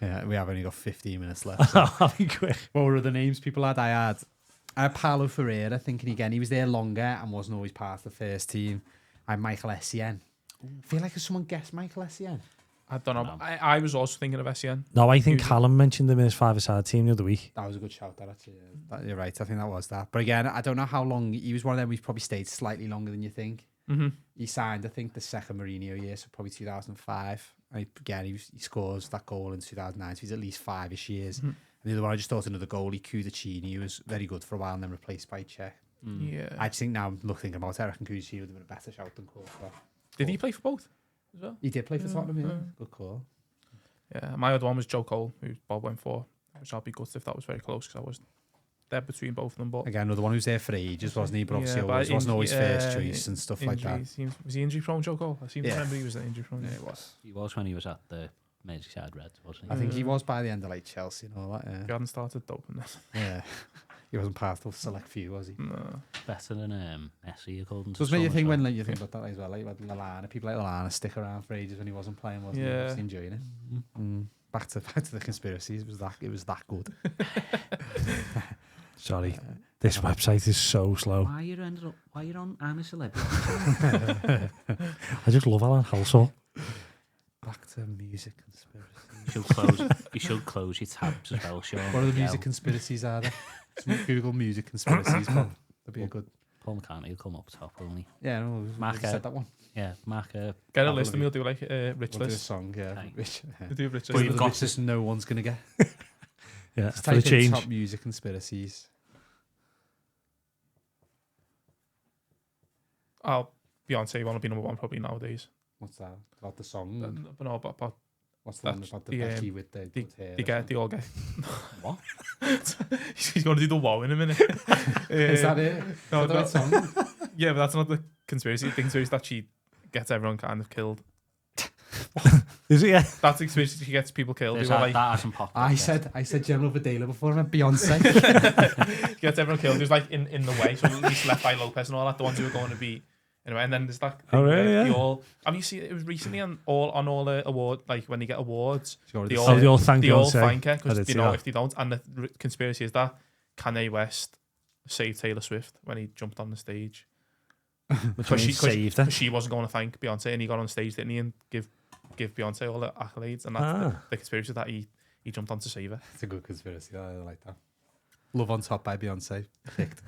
Yeah, we have only got 15 minutes left. I'll be quick. What were the names people had? I had Paulo Ferreira, thinking again, he was there longer and wasn't always part of the first team. I had Michael Essien. I feel like if someone guessed Michael Essien. I don't know. No. I was also thinking of Essien. No, I think Usually- Callum mentioned him in his 5-a-side team the other week. That was a good shout, that actually. You're right, I think that was that. But again, I don't know how long. He was one of them who's probably stayed slightly longer than you think. Mm-hmm. He signed, I think, the second Mourinho year, so probably 2005. And again, he scores that goal in 2009, so he's at least 5-ish years. Mm-hmm. And the other one, I just thought another goalie, Kudachini, who was very good for a while and then replaced by Czech. Yeah. I just think now, thinking about it, I reckon Kudachini would have been a better shout than Courtois. Did he play for both as well? He did play for Tottenham, yeah. Good call. Yeah, my other one was Joe Cole, who Bob went for, which I'll be gutted if that was very close because I was there between both of them. But Again, another one who was there for ages, wasn't he? But obviously Yeah, always, but wasn't always first injury- choice and stuff like that. Was he injury prone, Joe Cole? I seem to Yeah. remember he was injury prone. Yeah, it was. He was when he was at the Merseyside Reds, wasn't I he? think he was by the end of like Chelsea and all that, He hadn't started doping that. yeah. He wasn't part of the select few, was he? No. Better than Messi, according to Does make you some think as well. when like, you think about that as well, like with Lallana, people like Lallana stick around for ages when he wasn't playing, wasn't he? Yeah. Obviously enjoying it. Back to the conspiracies. It was that good. Sorry, this website is so slow. Why you on I'm a Celebrity? I just love Alan Halsall. Back to music conspiracies. You should close your tabs as well, Sean. What are the Yeah, music conspiracies are there? Just Google music conspiracies, Bob. That'd be a good. Paul McCartney will come up top, won't he? Yeah, no, Mark we said that one. Yeah, Mark. Get a Couple list of and you. we'll do like Rich We'll do a list. song, yeah. Okay. Rich, yeah. We'll do Rich But list. you've The got richest no one's gonna get. Yeah, Just for the type in change. top music conspiracies. Beyonce want to be number one probably nowadays. What's that? About the song? But no, but What's the one that's about the the, Becky with the good hair? they all get. What? He's going to do the wow in a minute. Is that it? No, Is that the right song? Yeah, but that's not the conspiracy. The conspiracy is that she gets everyone kind of killed. Is it? Yeah. That's the conspiracy. She gets people killed. There's They were that, like, that hasn't popped up I yet. said General Videla before. I meant Beyonce. gets everyone killed. It was like in the way. So at least left by Lopez and all that. The ones who were going to be anyway. And then there's that. Oh, thing really? where they Yeah. all. Have you seen it? It was recently on all the award, like when they get awards, She already they said all, they all thank they all Beyonce. thank her I because did you see know that. if they don't. And the conspiracy is that Kanye West saved Taylor Swift when he jumped on the stage. Which one saved her? She wasn't going to thank Beyonce, and he got on stage, didn't he, and give Beyonce all the accolades, and that's the conspiracy that he jumped on to save her. It's a good conspiracy. I like that. Love on Top by Beyonce. Picked.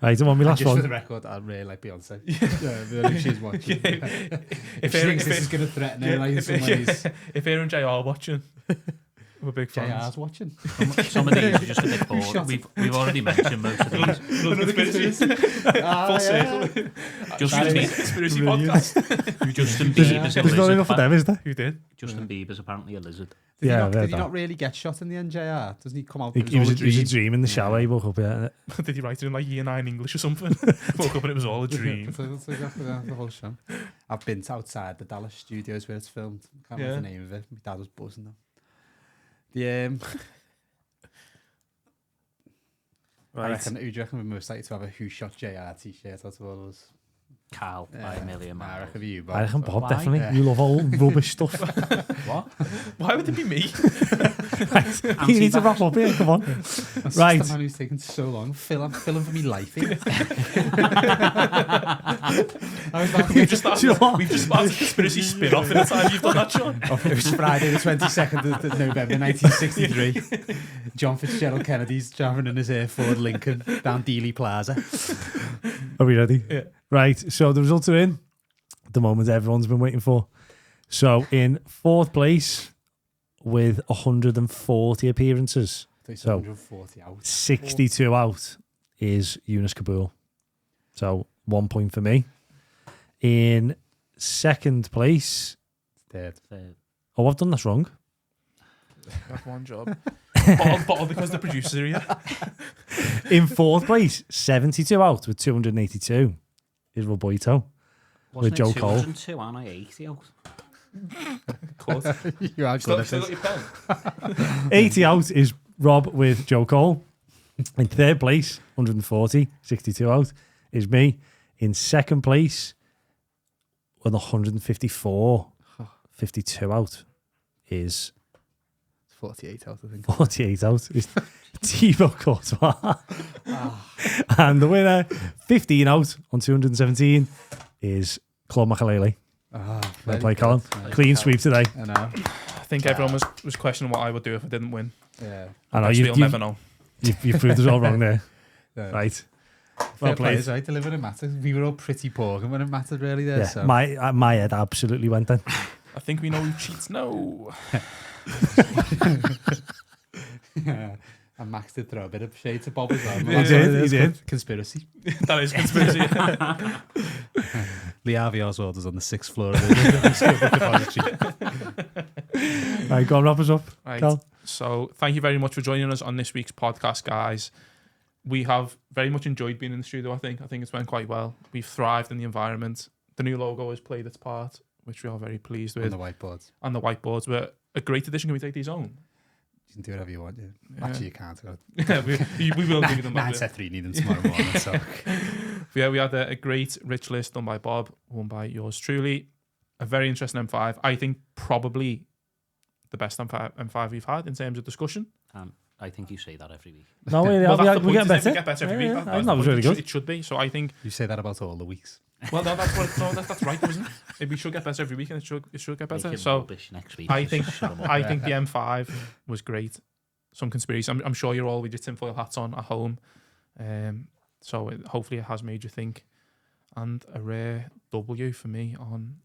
Right, and one, my And last just for one. the record, I really like Beyonce. Yeah, if she's watching. If she thinks this is going to threaten her, like in some ways. If Aaron J are watching, we're big fans. JR's watching. Some of these are just a bit bored. We've already mentioned most of these. Another conspiracy. Full circle. Justin Conspiracy podcast. Justin Bieber's a There's not enough of lizard. them, is there? Who did? Justin Bieber's apparently a lizard. Did Yeah, he I've not, heard did he that. not really get shot in the end, JR? Doesn't he come out? He It was all a dream in the shower. He woke up, yeah. Did he write it in like year 9 English or something? Woke up and it was all a dream. That's exactly the whole show. I've been to outside the Dallas studios where it's filmed. Can't remember the name of it. My dad was buzzing though. The I reckon, who do you reckon we're most likely to have a Who Shot JR t-shirt out of all of us? Carl by a million Nah, I miles. reckon you, Bob. I reckon Bob, Why? definitely. Yeah. You love all rubbish stuff. What? Why would it be me? You need to wrap up here, come on. That's Right. the man who's taken so long. I'm filling for me life here. We've just Do you know started, what? we've just started a conspiracy spin-off in the time you've done that, Sean. It was Friday the 22nd of November 1963. John Fitzgerald Kennedy's driving in his Ford Lincoln down Dealey Plaza. Are we ready? Yeah. Right, so the results are in. The moment everyone's been waiting for. So in fourth place with 140 appearances, So- 140 out. 62 out is Yunus Kabul. So 1 point for me. In second place, Dead. oh, I've done this wrong. That's one job. Bottle because the producers are here. In fourth place, 72 out with 282 is Roboito. Wasn't Joe it Cole. 202 and I 80 out? Close. You are Still, good at still this. got your pen. 80 out is Rob with Joe Cole. In third place, 140, 62 out is me. In second place, with 154, 52 out is 48 out, I think. 48 out is Thibaut Courtois. And the winner, 15 out on 217, is Claude Makalele. Ah, Well very played, good. Callum. Very Clean good. sweep today. I know. I think everyone was questioning what I would do if I didn't win. Yeah. I know Guess we'll never know. you've proved us all wrong there. Yeah. Right. Well Well played. players, right? Delivering it mattered. We were all pretty poor when it mattered, really. There. Yeah, So. my head absolutely went then. I think we know who cheats. No. And Max did throw a bit of shade to Bob as well. He did. Conspiracy. That is conspiracy. Lee Harvey Oswald was on the 6th floor of the depository. Right, go on, wrap us up. Right. Cal. So thank you very much for joining us on this week's podcast, guys. We have very much enjoyed being in the studio, I think. I think it's went quite well. We've thrived in the environment. The new logo has played its part, which we are very pleased with. On the whiteboards. And the whiteboards were a great addition. Can we take these home? You can do whatever you want. Yeah. Yeah. Actually, you can't. Yeah, we will give you them back. 9-3 need them tomorrow morning. So. Yeah, we had a great rich list done by Bob, won by yours truly. A very interesting M5. I think probably the best M5 we've had in terms of discussion. I think you say that every week. No, we get better. We get better every week. I think that was really good. It should be. So I think. You say that about all the weeks. Well, no, that's right, isn't it? We should get better every week, and it should get better. So next week. I think the M5 was great. Some conspiracy. I'm sure you're all with your tinfoil hats on at home. So hopefully it has made you think. And a rare W for me on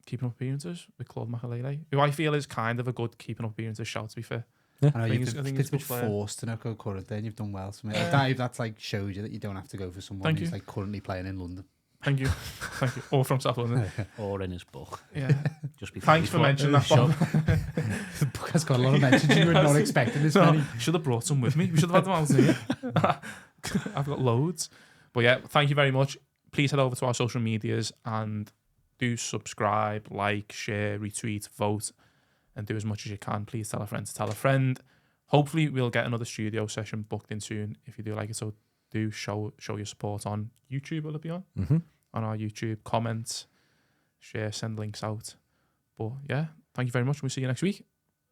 keeping up appearances with Claude Makelele, who I feel is kind of a good keeping up appearances shout, to be fair. I know I think you've it's been a good player. forced to not go currently, and you've done well. So that's like shows you that you don't have to go for someone Thank who's you. like currently playing in London. Thank you. Thank you. Or from South London. Or in his book. Yeah. Just Thanks for mentioning that, Bob. The book has got a lot of mentions. You were not expecting this many. Should have brought some with me. We should have had them out here. I've got loads. But yeah, thank you very much. Please head over to our social medias and do subscribe, like, share, retweet, vote, and do as much as you can. Please tell a friend to tell a friend. Hopefully we'll get another studio session booked in soon if you do like it. So do show your support on YouTube. Will it be on? Mm-hmm. On our YouTube, comment, share, send links out. But yeah, thank you very much. We'll see you next week.